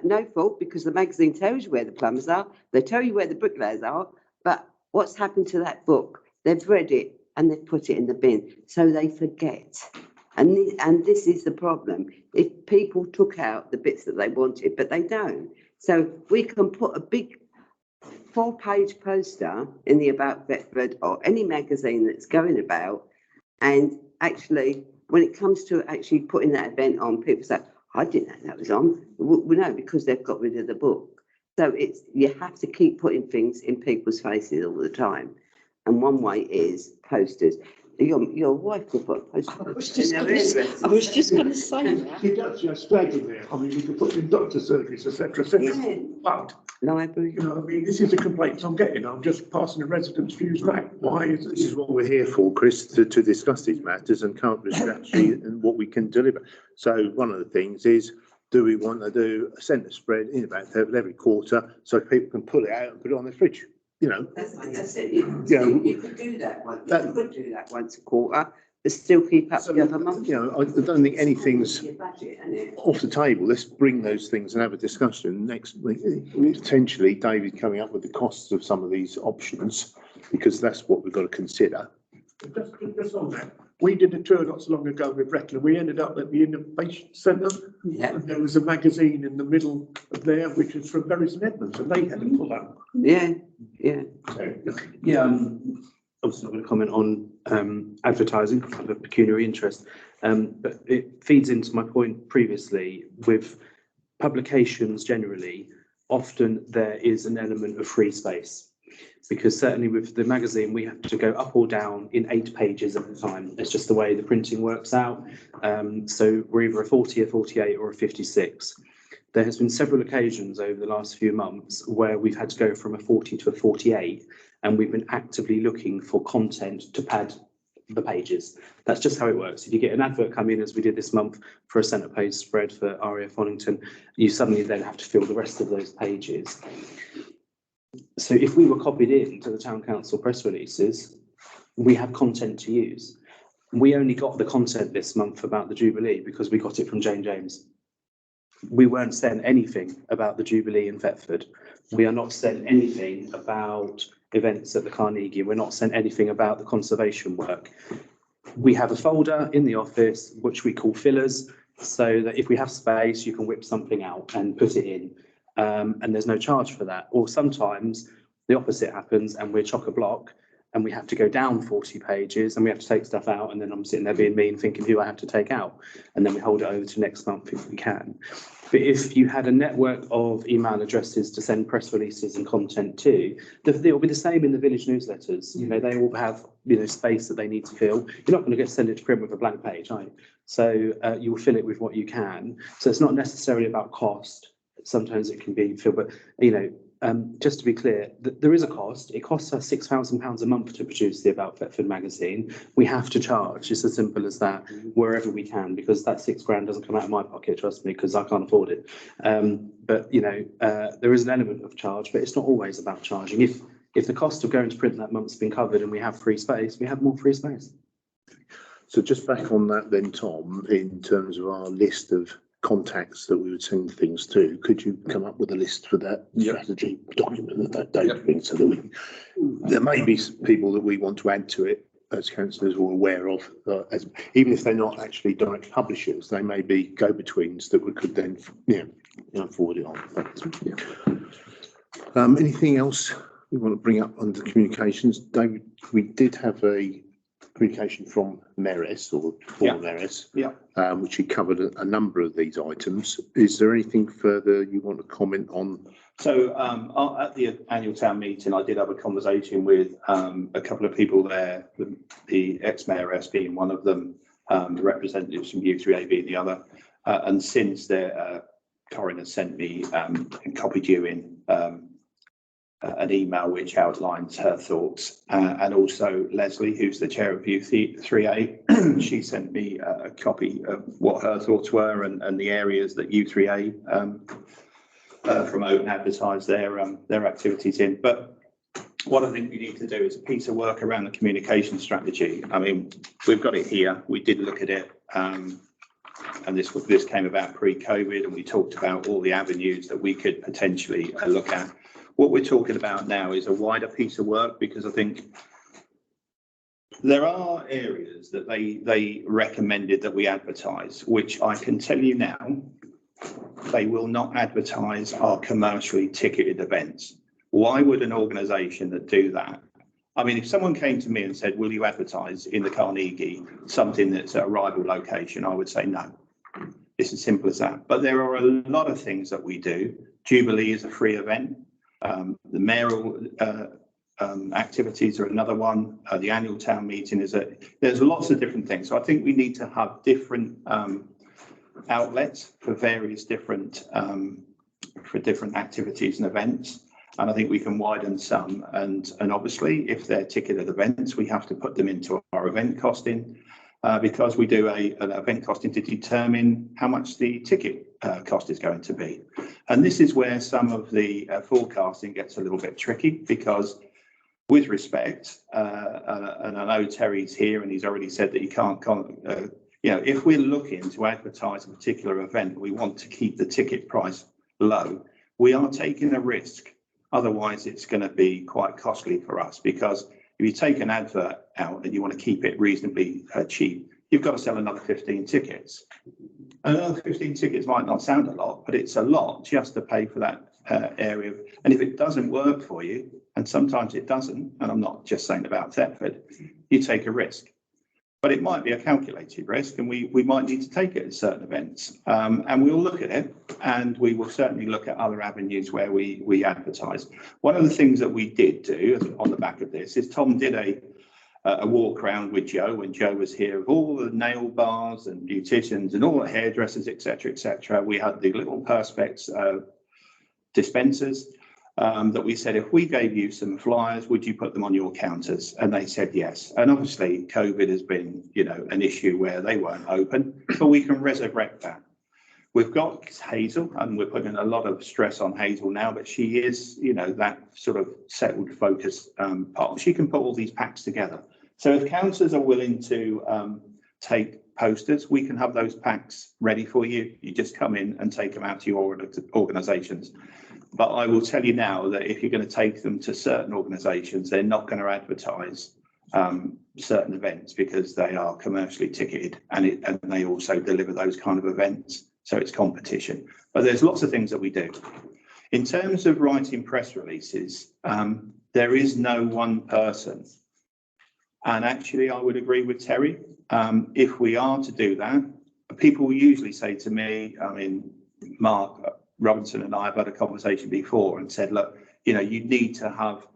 no fault, because the magazine tells you where the plumbers are. They tell you where the bricklayers are. But what's happened to that book? They've read it and they've put it in the bin. So they forget. And this is the problem. If people took out the bits that they wanted, but they don't. So we can put a big 4-page poster in the About Thetford or any magazine that's going about, and actually when it comes to actually putting that event on, people say, I didn't know that was on. We know because they've got rid of the book. So it's, you have to keep putting things in people's faces all the time. And one way is posters. Your wife could put posters. I was just going to say that. He does, just flagging there. I mean, you could put in doctor surgeries, etc., etc. Yeah. But, Library. you know, I mean, this is the complaints I'm getting. I'm just passing the residents' views back. Why is This is what we're here for, Chris, to discuss these matters and come up with a strategy and what we can deliver. So one of the things is, do we want to do a centre spread in about every quarter so people can pull it out and put it on their fridge? You know, That's it. You could do that one. You could do that once a quarter, but still keep up the other month. you know, I don't think anything's Your budget, innit? off the table. Let's bring those things and have a discussion next week. Potentially, David coming up with the costs of some of these options, because that's what we've got to consider. just on that? We did a tour not so long ago with Reckler. We ended up at the Innovation Centre. Yeah. And there was a magazine in the middle of there, which is from Bury St Edmunds, and they had to pull up. Yeah, yeah. Yeah, obviously not going to comment on advertising of a pecuniary interest, but it feeds into my point previously with publications generally. Often there is an element of free space. Because certainly with the magazine, we have to go up or down in 8 pages at a time. It's just the way the printing works out. So we're either a 40, a 48 or a 56. There has been several occasions over the last few months where we've had to go from a 40 to a 48, and we've been actively looking for content to pad the pages. That's just how it works. If you get an advert come in, as we did this month for a centre page spread for RAF Wellington, you suddenly then have to fill the rest of those pages. So if we were copied in to the town council press releases, we have content to use. We only got the content this month about the Jubilee because we got it from Jane James. We weren't sent anything about the Jubilee in Thetford. We are not sent anything about events at the Carnegie. We're not sent anything about the conservation work. We have a folder in the office, which we call fillers, so that if we have space, you can whip something out and put it in. And there's no charge for that. Or sometimes the opposite happens and we're chock-a-block and we have to go down 40 pages and we have to take stuff out, and then I'm sitting there being mean thinking who I have to take out, and then we hold it over to next month if we can. But if you had a network of email addresses to send press releases and content to, it'll be the same in the village newsletters. You know, they all have, you know, space that they need to fill. You're not going to send it to print with a blank page, are you? So you will fill it with what you can. So it's not necessarily about cost. Sometimes it can be filled, but you know, just to be clear, there is a cost. It costs us £6,000 a month to produce the About Thetford magazine. We have to charge. It's as simple as that, wherever we can, because that £6,000 doesn't come out of my pocket, trust me, because I can't afford it. But you know, there is an element of charge, but it's not always about charging. If the cost of going to print that month's been covered and we have free space, we have more free space. So just back on that then, Tom, in terms of our list of contacts that we would send things to, could you come up with a list for that strategy document that David brings, so that there may be people that we want to add to it as councillors are aware of, even if they're not actually direct publishers, they may be go-betweens that we could then forward it on. Anything else we want to bring up under communications? David, we did have a communication from Meris or former Meris, which he covered a number of these items. Is there anything further you want to comment on? So at the annual town meeting, I did have a conversation with a couple of people there, the ex-Mayoress being one of them, the representatives from U3A being the other. And since their Corinne has sent me and copied you in an email which outlines her thoughts, and also Leslie, who's the chair of U3A, she sent me a copy of what her thoughts were and the areas that U3A promote and advertise their activities in. But what I think we need to do is a piece of work around the communication strategy. I mean, we've got it here. We did look at it, and this came about pre-COVID, and we talked about all the avenues that we could potentially look at. What we're talking about now is a wider piece of work, because I think there are areas that they recommended that we advertise, which I can tell you now, they will not advertise our commercially ticketed events. Why would an organisation that do that? I mean, if someone came to me and said, will you advertise in the Carnegie something that's at a rival location, I would say no. It's as simple as that. But there are a lot of things that we do. Jubilee is a free event. The mayoral activities are another one. The annual town meeting there's lots of different things. So I think we need to have different outlets for various different activities and events. And I think we can widen some. And obviously, if they're ticketed events, we have to put them into our event costing because we do an event costing to determine how much the ticket cost is going to be. And this is where some of the forecasting gets a little bit tricky because with respect, and I know Terry's here and he's already said that he can't, if we're looking to advertise a particular event, we want to keep the ticket price low, we are taking a risk. Otherwise, it's going to be quite costly for us because if you take an advert out and you want to keep it reasonably cheap, you've got to sell another 15 tickets. Another 15 tickets might not sound a lot, but it's a lot just to pay for that area. And if it doesn't work for you, and sometimes it doesn't, and I'm not just saying about Thetford, you take a risk. But it might be a calculated risk, and we might need to take it at certain events. And we'll look at it, and we will certainly look at other avenues where we advertise. One of the things that we did do on the back of this is Tom did a walk around with Joe when Joe was here of all the nail bars and beauticians and all the hairdressers, etc., etc. We had the little perspex dispensers. That we said, if we gave you some flyers, would you put them on your counters? And they said yes. And obviously, COVID has been, an issue where they weren't open, but we can resurrect that. We've got Hazel, and we're putting a lot of stress on Hazel now, but she is, that sort of settled focus part. She can put all these packs together. So if councillors are willing to take posters, we can have those packs ready for you. You just come in and take them out to your organisations. But I will tell you now that if you're going to take them to certain organisations, they're not going to advertise certain events because they are commercially ticketed and they also deliver those kind of events. So it's competition. But there's lots of things that we do. In terms of writing press releases, there is no one person. And actually, I would agree with Terry. If we are to do that, people usually say to me, Mark Robinson and I have had a conversation before and said, look, you need to have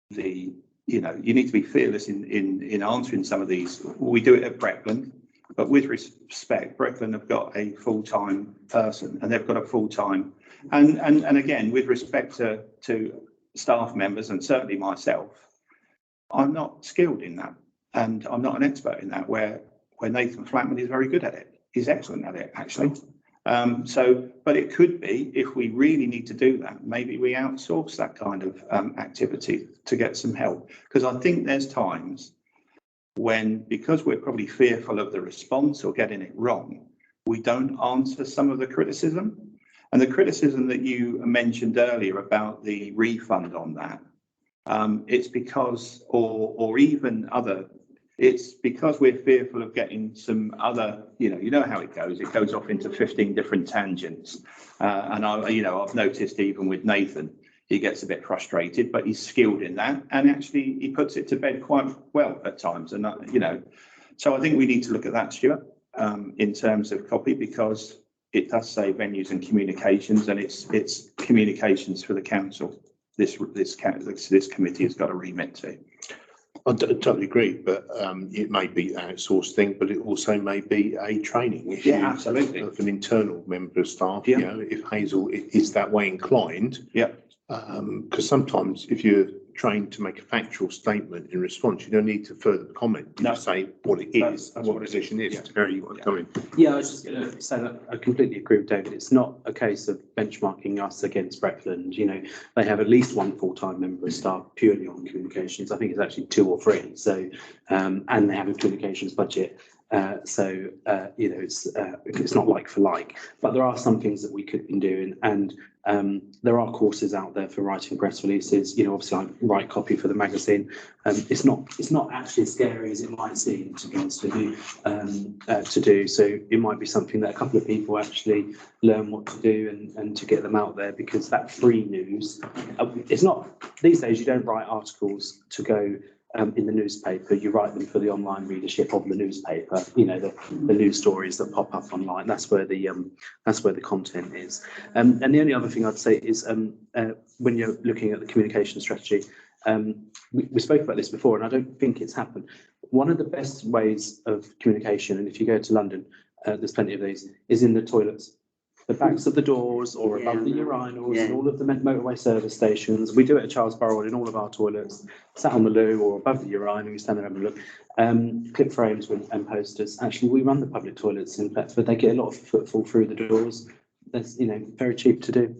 you need to be fearless in answering some of these. We do it at Breckland, but with respect, Breckland have got a full-time person and they've got a full-time. And again, with respect to staff members and certainly myself, I'm not skilled in that and I'm not an expert in that, where Nathan Flatman is very good at it. He's excellent at it, actually. But it could be, if we really need to do that, maybe we outsource that kind of activity to get some help. Because I think there's times when, because we're probably fearful of the response or getting it wrong, we don't answer some of the criticism. And the criticism that you mentioned earlier about the refund on that, it's because, or even other, it's because we're fearful of getting some other, you know how it goes off into 15 different tangents. And I've noticed even with Nathan, he gets a bit frustrated, but he's skilled in that. And actually he puts it to bed quite well at times. And, so I think we need to look at that, Stuart, in terms of copy, because it does say venues and communications, and it's communications for the council. This committee has got a remit to. I totally agree, but it may be an outsourced thing, but it also may be a training issue. Yeah, absolutely. Of an internal member of staff. Yeah. If Hazel is that way inclined. Yeah. Because sometimes if you're trained to make a factual statement in response, you don't need to further comment. You just say what it is, that's what what the it position is. Terry, you want to come in? Yeah, I was just going to say that I completely agree with David. It's not a case of benchmarking us against Breckland. They have at least one full-time member of staff purely on communications. I think it's actually 2 or 3. So, and they have a communications budget. It's not like for like, but there are some things that we could be doing, and there are courses out there for writing press releases. Obviously I write copy for the magazine. It's not actually as scary as it might seem, to be honest with you, to do. So it might be something that a couple of people actually learn what to do and to get them out there, because that free news, it's not, these days you don't write articles to go in the newspaper, you write them for the online readership of the newspaper. You know, the news stories that pop up online. That's where the content is. And the only other thing I'd say is when you're looking at the communication strategy, we spoke about this before, and I don't think it's happened. One of the best ways of communication, and if you go to London, there's plenty of these, is in the toilets. The backs of the doors or above the urinals and all of the motorway service stations. We do it at Charles Burrell in all of our toilets, sat on the loo or above the urinal, you stand there and have a look. Clip frames and posters. Actually, we run the public toilets in Thetford. They get a lot of footfall through the doors. That's, very cheap to do.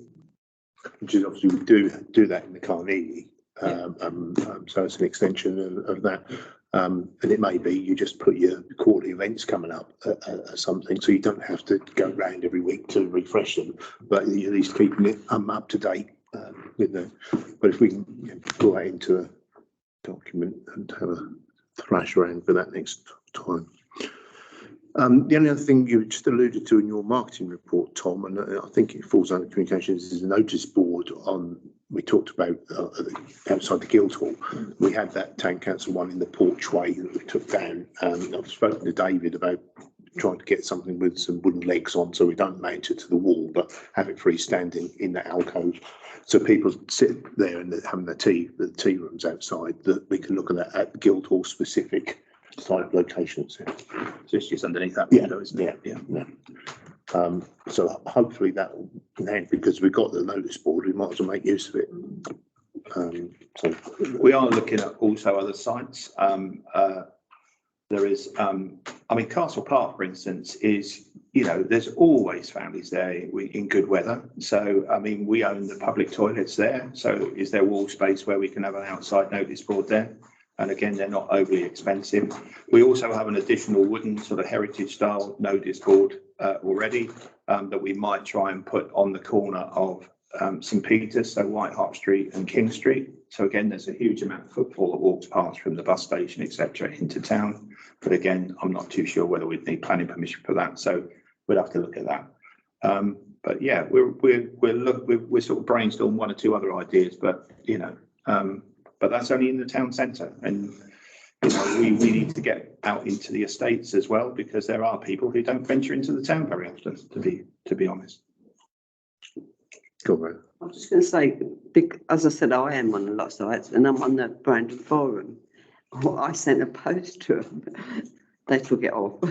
Which is obviously we do that in the Carnegie. So it's an extension of that. And it may be you just put your quarterly events coming up something, so you don't have to go round every week to refresh them, but you're at least keeping it up to date with them. But if we can pull that into a document and have a thrash around for that next time. The only other thing you just alluded to in your marketing report, Tom, and I think it falls under communications, is a notice board on. We talked about outside the Guildhall. We had that town council one in the porchway that we took down. I've spoken to David about trying to get something with some wooden legs on, so we don't mount it to the wall, but have it freestanding in the alcove, so people sit there and having the tea rooms outside. That we can look at that at Guildhall specific type locations. So it's just underneath that window, isn't it? Yeah. So hopefully that will, because we've got the notice board, we might as well make use of it. So we are looking at also other sites. There is, Castle Park, for instance, is, there's always families there in good weather. So, we own the public toilets there. So is there wall space where we can have an outside notice board there? And again, they're not overly expensive. We also have an additional wooden sort of heritage style notice board already that we might try and put on the corner of St Peter's, so White Hart Street and King Street. So again, there's a huge amount of footfall that walks past from the bus station, etc., into town. But again, I'm not too sure whether we'd need planning permission for that. So we'd have to look at that. But yeah, we're sort of brainstorming one or two other ideas, but but that's only in the town centre, and we need to get out into the estates as well, because there are people who don't venture into the town very often, to be honest. Go on. I was just going to say, as I said, I am on a lot of sites, and I'm on the Brandon Forum. I sent a post to them. They took it off.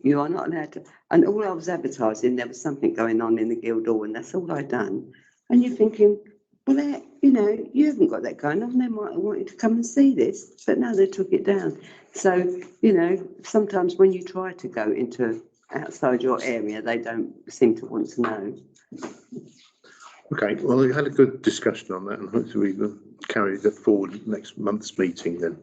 You are not allowed to. And all I was advertising, there was something going on in the Guildhall, and that's all I'd done. And you're thinking, well, you haven't got that going on. They might have wanted to come and see this, but now they took it down. So, sometimes when you try to go into outside your area, they don't seem to want to know. Okay, well, we had a good discussion on that, and hopefully we will carry that forward next month's meeting then.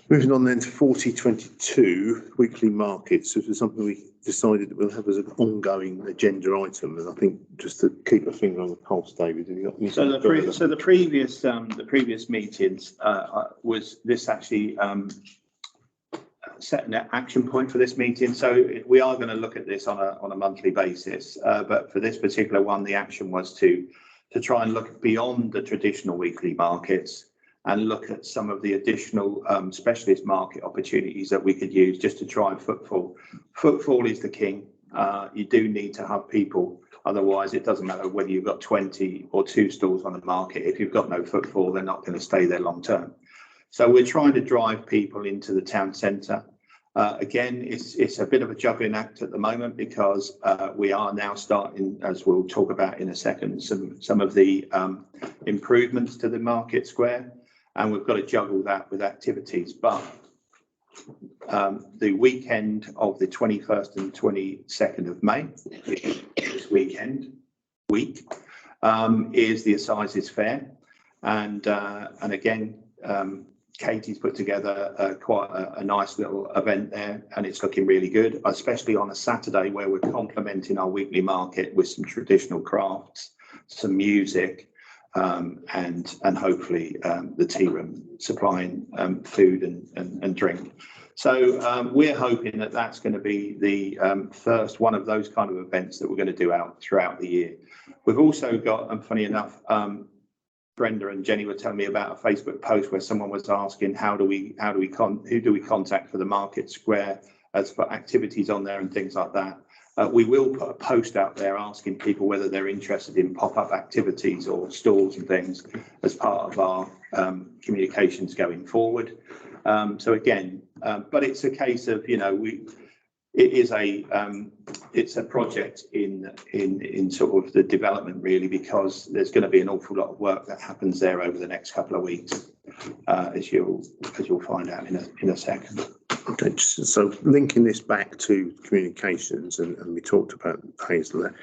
Moving on then to 4022 weekly markets. This is something we decided that we'll have as an ongoing agenda item, and I think just to keep a finger on the pulse, David. Have you got anything further? So the previous meetings was this actually set an action point for this meeting. So we are going to look at this on a monthly basis, but for this particular one, the action was to try and look beyond the traditional weekly markets and look at some of the additional specialist market opportunities that we could use just to drive footfall. Footfall is the king. You do need to have people. Otherwise, it doesn't matter whether you've got 20 or 2 stalls on the market. If you've got no footfall, they're not going to stay there long term. So we're trying to drive people into the town centre. Again, it's a bit of a juggling act at the moment, because we are now starting, as we'll talk about in a second, some of the improvements to the market square. And we've got to juggle that with activities. But the weekend of the 21st and 22nd of May, this week, is the Assizes Fair. And again, Katie's put together quite a nice little event there, and it's looking really good, especially on a Saturday where we're complementing our weekly market with some traditional crafts, some music, and hopefully the tea room supplying food and drink. So we're hoping that that's going to be the first one of those kind of events that we're going to do out throughout the year. We've also got, and funny enough, Brenda and Jenny were telling me about a Facebook post where someone was asking who do we contact for the market square as for activities on there and things like that. We will put a post out there asking people whether they're interested in pop-up activities or stalls and things as part of our communications going forward. So again, but it's a case of, you know, it's a project in sort of the development really, because there's going to be an awful lot of work that happens there over the next couple of weeks, as you'll find out in a second. Okay, so linking this back to communications, and we talked about Hazel there.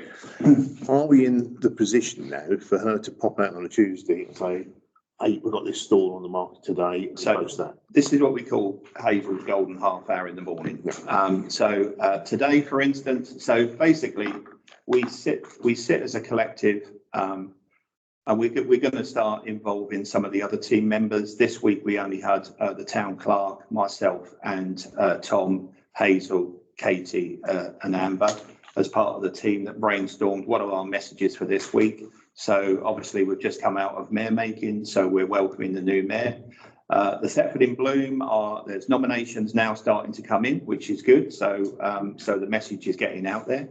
Are we in the position now for her to pop out on a Tuesday and say, hey, we've got this stall on the market today, so that? This is what we call Hazel's golden half hour in the morning. Today, for instance, so basically we sit as a collective, and we're going to start involving some of the other team members. This week we only had the town clerk, myself, and Tom, Hazel, Katie, and Amber as part of the team that brainstormed what are our messages for this week. So obviously we've just come out of mayor making, so we're welcoming the new mayor. The Thetford in Bloom there's nominations now starting to come in, which is good. So the message is getting out there.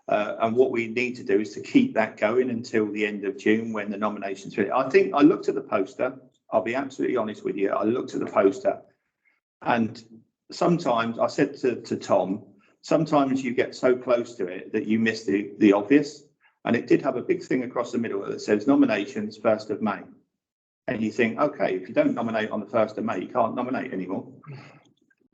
And what we need to do is to keep that going until the end of June when the nominations finish. I think I looked at the poster. I'll be absolutely honest with you. I looked at the poster, and sometimes I said to Tom, sometimes you get so close to it that you miss the obvious. And it did have a big thing across the middle that says nominations 1st of May. And you think, okay, if you don't nominate on the 1st of May, you can't nominate anymore.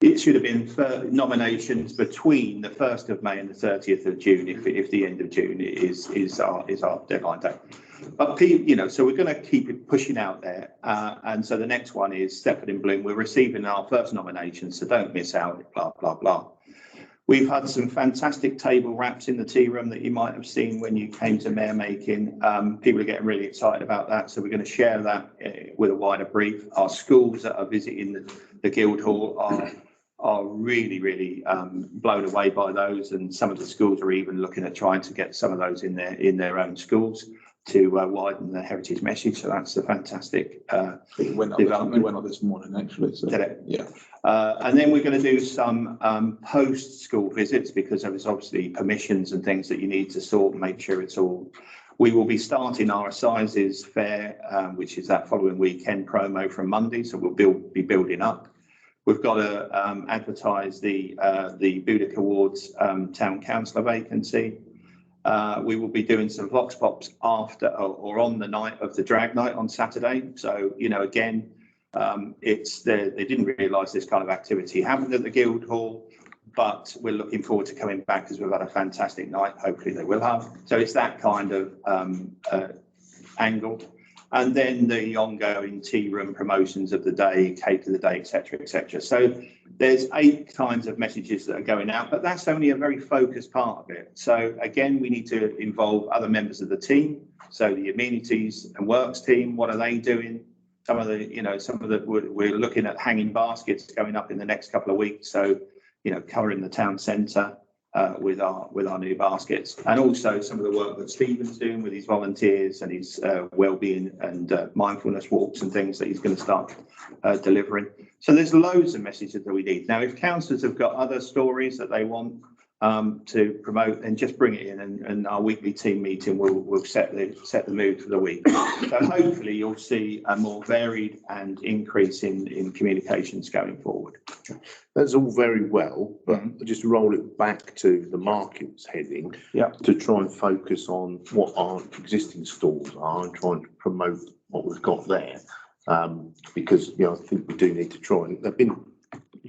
It should have been nominations between the 1st of May and the 30th of June, if the end of June is our deadline date. But, you know, so we're going to keep it pushing out there. And so the next one is Thetford in Bloom. We're receiving our first nomination, so don't miss out, blah, blah, blah. We've had some fantastic table wraps in the tea room that you might have seen when you came to mayor making. People are getting really excited about that. So we're going to share that with a wider brief. Our schools that are visiting the Guildhall are really, really blown away by those. And some of the schools are even looking at trying to get some of those in their own schools to widen the heritage message. So that's a fantastic development. It went up this morning, actually. So, did it? Yeah. And then we're going to do some post-school visits, because there is obviously permissions and things that you need to sort and make sure it's all. We will be starting our Assizes Fair, which is that following weekend promo from Monday. So we'll be building up. We've got to advertise the Budick Awards Town Councillor vacancy. We will be doing some vox pops after or on the night of the drag night on Saturday. So, you know, again, they didn't realise this kind of activity happened at the Guildhall, but we're looking forward to coming back because we've had a fantastic night. Hopefully they will have. So it's that kind of angle. And then the ongoing tea room promotions of the day, cake of the day, etc., etc. So there's 8 kinds of messages that are going out, but that's only a very focused part of it. So again, we need to involve other members of the team. So the amenities and works team, what are they doing? We're looking at hanging baskets going up in the next couple of weeks. So, you know, covering the town centre with our new baskets, and also some of the work that Stephen's doing with his volunteers and his wellbeing and mindfulness walks and things that he's going to start delivering. So there's loads of messages that we need. Now, if councillors have got other stories that they want to promote, and just bring it in, and our weekly team meeting will set the mood for the week. So hopefully you'll see a more varied and increase in communications going forward. That's all very well, but just roll it back to the markets heading, to try and focus on what our existing stalls are and try and promote what we've got there. Because, you know, I think we do need to try, and they've been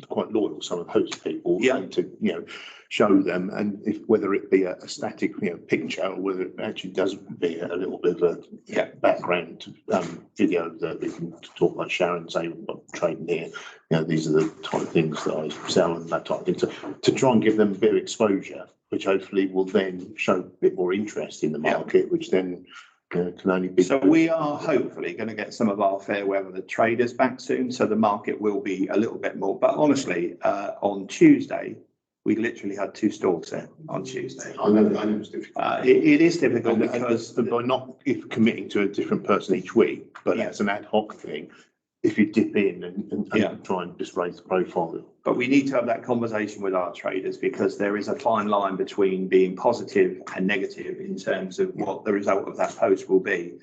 quite loyal, some of those people, to, you know, show them, and whether it be a static, you know, picture, or whether it actually does be a little bit of a background video that we can talk, like Sharon say, we've got trading here, you know, these are the type of things that I sell and that type of thing, to try and give them a bit of exposure, which hopefully will then show a bit more interest in the market, which then can only be. So we are hopefully going to get some of our fair weather traders back soon, so the market will be a little bit more. But honestly, on Tuesday, We literally had 2 stalls there on Tuesday. I know it was difficult. It is difficult And because by not if committing to a different person each week, but Yeah. that's an ad hoc thing. If you dip in and Yeah. try and just raise the profile. But we need to have that conversation with our traders because there is a fine line between being positive and negative in terms of what the result of that post will be.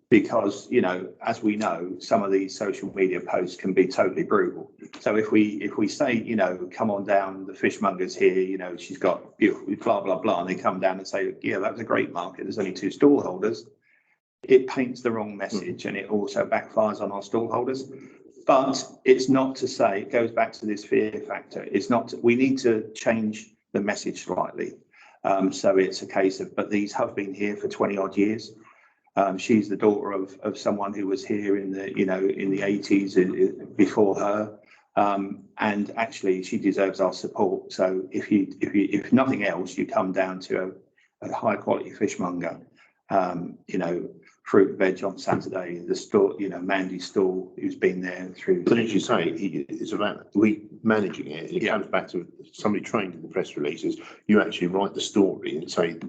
Because, you know, as we know, some of these social media posts can be totally brutal. So if we say, you know, come on down, the fishmonger's here, you know, she's got blah, blah, blah, and they come down and say, yeah, that was a great market, there's only 2 stall holders. It paints the wrong message and it also backfires on our stall holders. But it's not to say, it goes back to this fear factor. It's not, we need to change the message slightly. So it's a case of, but these have been here for 20 odd years. She's the daughter of someone who was here in the, you know, in the 80s before her. And actually she deserves our support. So if nothing else, you come down to a high quality fishmonger, you know, fruit and veg on Saturday, the store, you know, Mandy's stall, who's been there through. But as you say, it's about managing it. It comes back to somebody trained in the press releases. You actually write the story and say,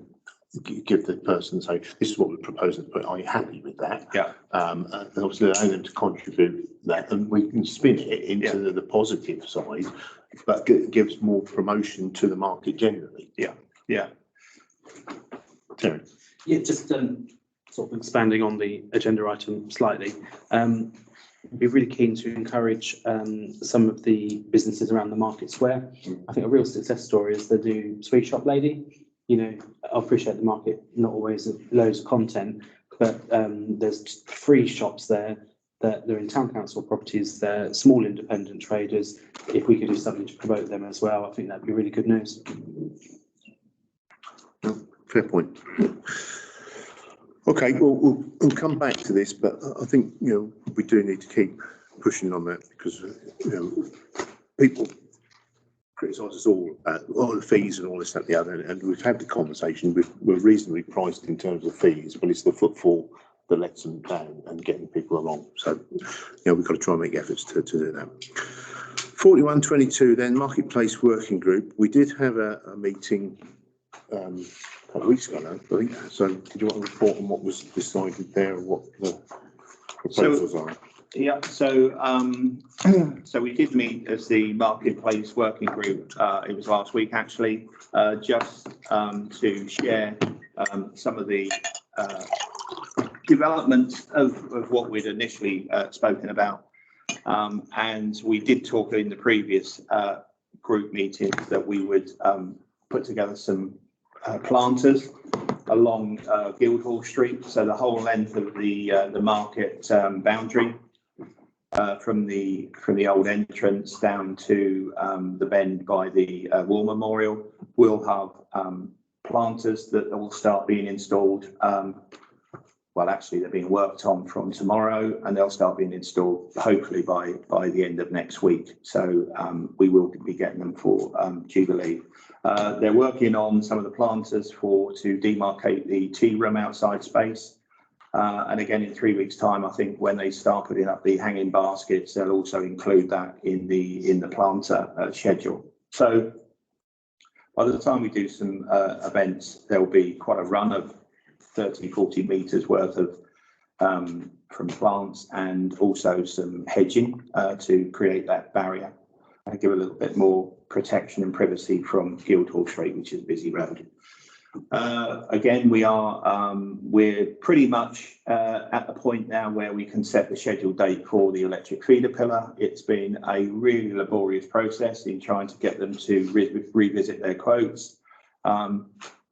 give the person, say, this is what we're proposing to put. Are you happy with that? Yeah. And obviously allow them to contribute that, and we can spin it into the positive side, but gives more promotion to the market generally. Yeah. Yeah. Terry. Yeah, just sort of expanding on the agenda item slightly. I'd be really keen to encourage some of the businesses around the market square. I think a real success story is the new Sweet Shop Lady. You know, I appreciate the market, not always loads of content, but there's 3 shops there that they're in town council properties, they're small independent traders. If we could do something to promote them as well, I think that'd be really good news. Fair point. Okay, well, we'll come back to this, but I think, you know, we do need to keep pushing on that because, you know, people criticise us all about all the fees and all this, that, the other, and we've had the conversation. We're reasonably priced in terms of fees, but it's the footfall that lets them down and getting people along. So, you know, we've got to try and make efforts to do that. 4122 then, Marketplace Working Group. We did have a meeting a couple of weeks ago now, I think. So did you want to report on what was decided there and what the proposals are? Yeah, so so we did meet as the Marketplace Working Group. It was last week actually, just to share some of the development of what we'd initially spoken about. And we did talk in the previous group meeting that we would put together some planters along Guildhall Street, so the whole length of the market boundary. From the old entrance down to the bend by the War Memorial, we'll have planters that will start being installed. Well, actually, they're being worked on from tomorrow, and they'll start being installed hopefully by the end of next week. So we will be getting them for Jubilee. They're working on some of the planters to demarcate the tea room outside space. And again, in 3 weeks' time, I think when they start putting up the hanging baskets, they'll also include that in the planter schedule. So by the time we do some events, there'll be quite a run of 30, 40 metres worth of from plants, and also some hedging to create that barrier and give a little bit more protection and privacy from Guildhall Street, which is a busy road. Again, we're pretty much at the point now where we can set the scheduled date for the electric feeder pillar. It's been a really laborious process in trying to get them to revisit their quotes.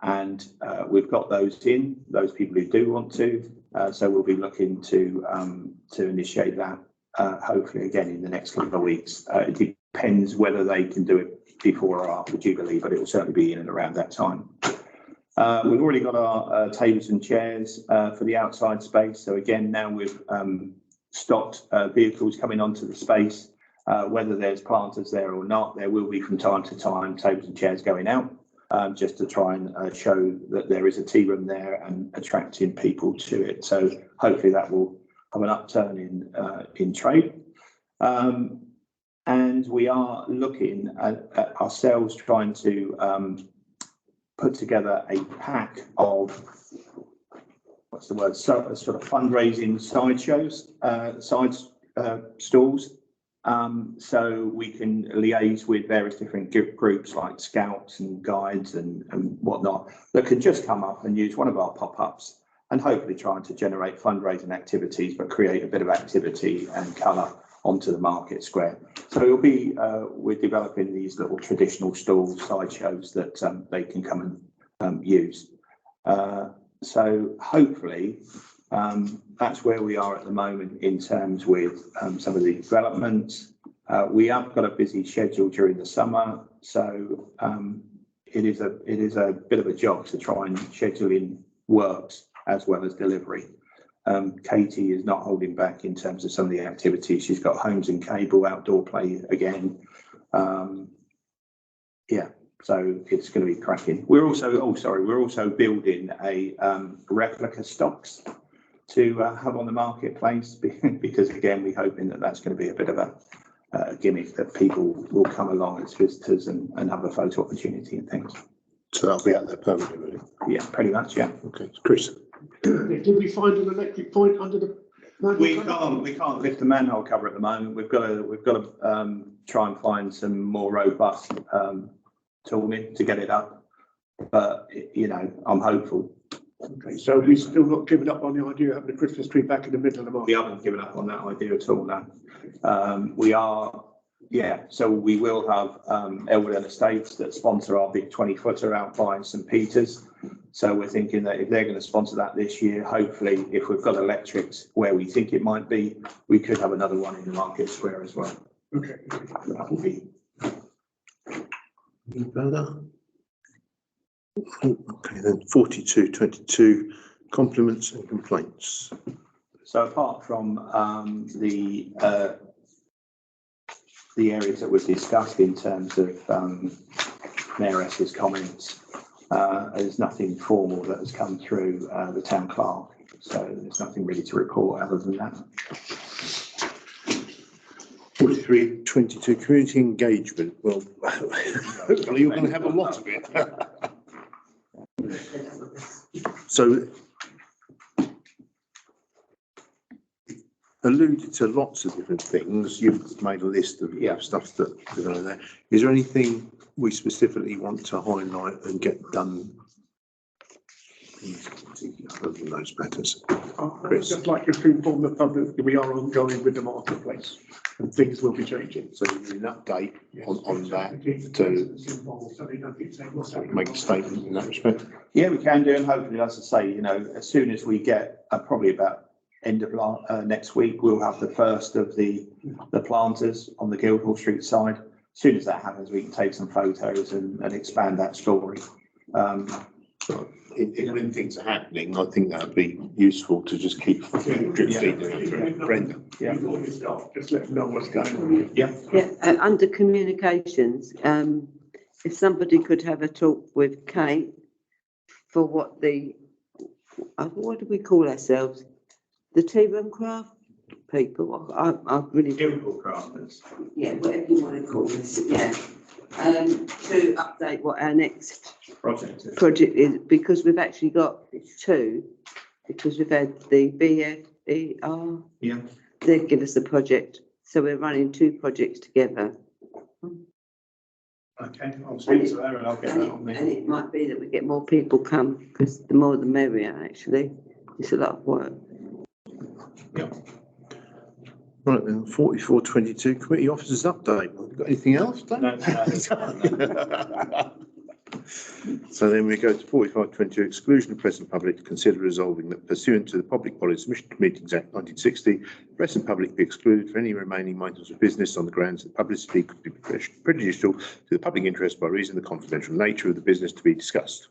And we've got those people who do want to. So we'll be looking to initiate that hopefully again in the next couple of weeks. It depends whether they can do it before or after Jubilee, but it will certainly be in and around that time. We've already got our tables and chairs for the outside space. So again, now we've stopped vehicles coming onto the space. Whether there's planters there or not, there will be from time to time tables and chairs going out, just to try and show that there is a tea room there and attracting people to it. So hopefully that will have an upturn in trade. And we are looking at ourselves trying to put together a pack of, what's the word, sort of fundraising sideshows, stalls. So we can liaise with various different groups like scouts and guides and whatnot that can just come up and use one of our pop-ups and hopefully trying to generate fundraising activities, but create a bit of activity and colour onto the market square. So it'll be, we're developing these little traditional stalls, sideshows that they can come and use. So hopefully that's where we are at the moment in terms with some of the developments. We have got a busy schedule during the summer, so it is a bit of a job to try and schedule in works as well as delivery. Katie is not holding back in terms of some of the activities. She's got Homes and Cable outdoor play again. Yeah, so it's going to be cracking. We're also building a replica stocks to have on the marketplace because again, we're hoping that that's going to be a bit of a gimmick that people will come along as visitors and have a photo opportunity and things. So that'll be out there permanently. Yeah, pretty much. Yeah. Okay, Chris. Did we find an electric point under the? We can't lift the manhole cover at the moment. We've got to try and find some more robust tooling to get it up. But you know, I'm hopeful. Okay, so we're still not giving up on the idea of having a Christmas tree back in the middle of the We market. haven't given up on that idea at all now. We are, yeah, so we will have Elwood Estates that sponsor our big 20-footer out by St Peter's. So we're thinking that if they're going to sponsor that this year, hopefully if we've got electrics where we think it might be, we could have another one in the market square as well. Okay. That will be. Any further? Okay, then 4222, compliments and complaints. So apart from the areas that we've discussed in terms of Mayoress's comments, there's nothing formal that has come through the town clerk. So there's nothing really to report other than that. 4322, community engagement. Well, hopefully you're going to have a lot of it. So, alluded to lots of different things. You've made a list of stuff that are going there. Is there anything we specifically want to highlight and get done other than those matters? I'd just like to inform the public that we are ongoing with the marketplace and things will be changing. So you need an update on that to make a statement in that respect. Yeah, we can do, and hopefully, as I say, you know, as soon as we get probably about end of next week, we'll have the first of the planters on the Guildhall Street side. As soon as that happens, we can take some photos and expand that story. When things are happening, I think that would be useful to just keep drip feeding Brenda. Yeah. Just let them know what's going on. Yeah. Yeah, under communications, if somebody could have a talk with Kate for what do we call ourselves? The tea room craft people. I really Guildhall crafters. Yeah, whatever you want to call this. Yeah. To update what our next project is, because we've actually got two, because we've had the BFER. Yeah. They give us a project, so we're running two projects together. Okay, I'll speak to her and I'll get that on there. And it might be that we get more people come, because the more the merrier, actually. It's a lot of work. Yeah. Right then, 4422, committee officers update. Got anything else, Dan? No. So then we go to 4522, exclusion of press and public to consider resolving that pursuant to the Public Bodies Submission Meetings Act 1960, press and public be excluded for any remaining items of business on the grounds that publicity could be prejudicial to the public interest by reason of the confidential nature of the business to be discussed.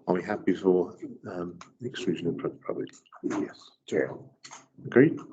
Are we happy for the exclusion of press and public? Yes. Chair. Agreed?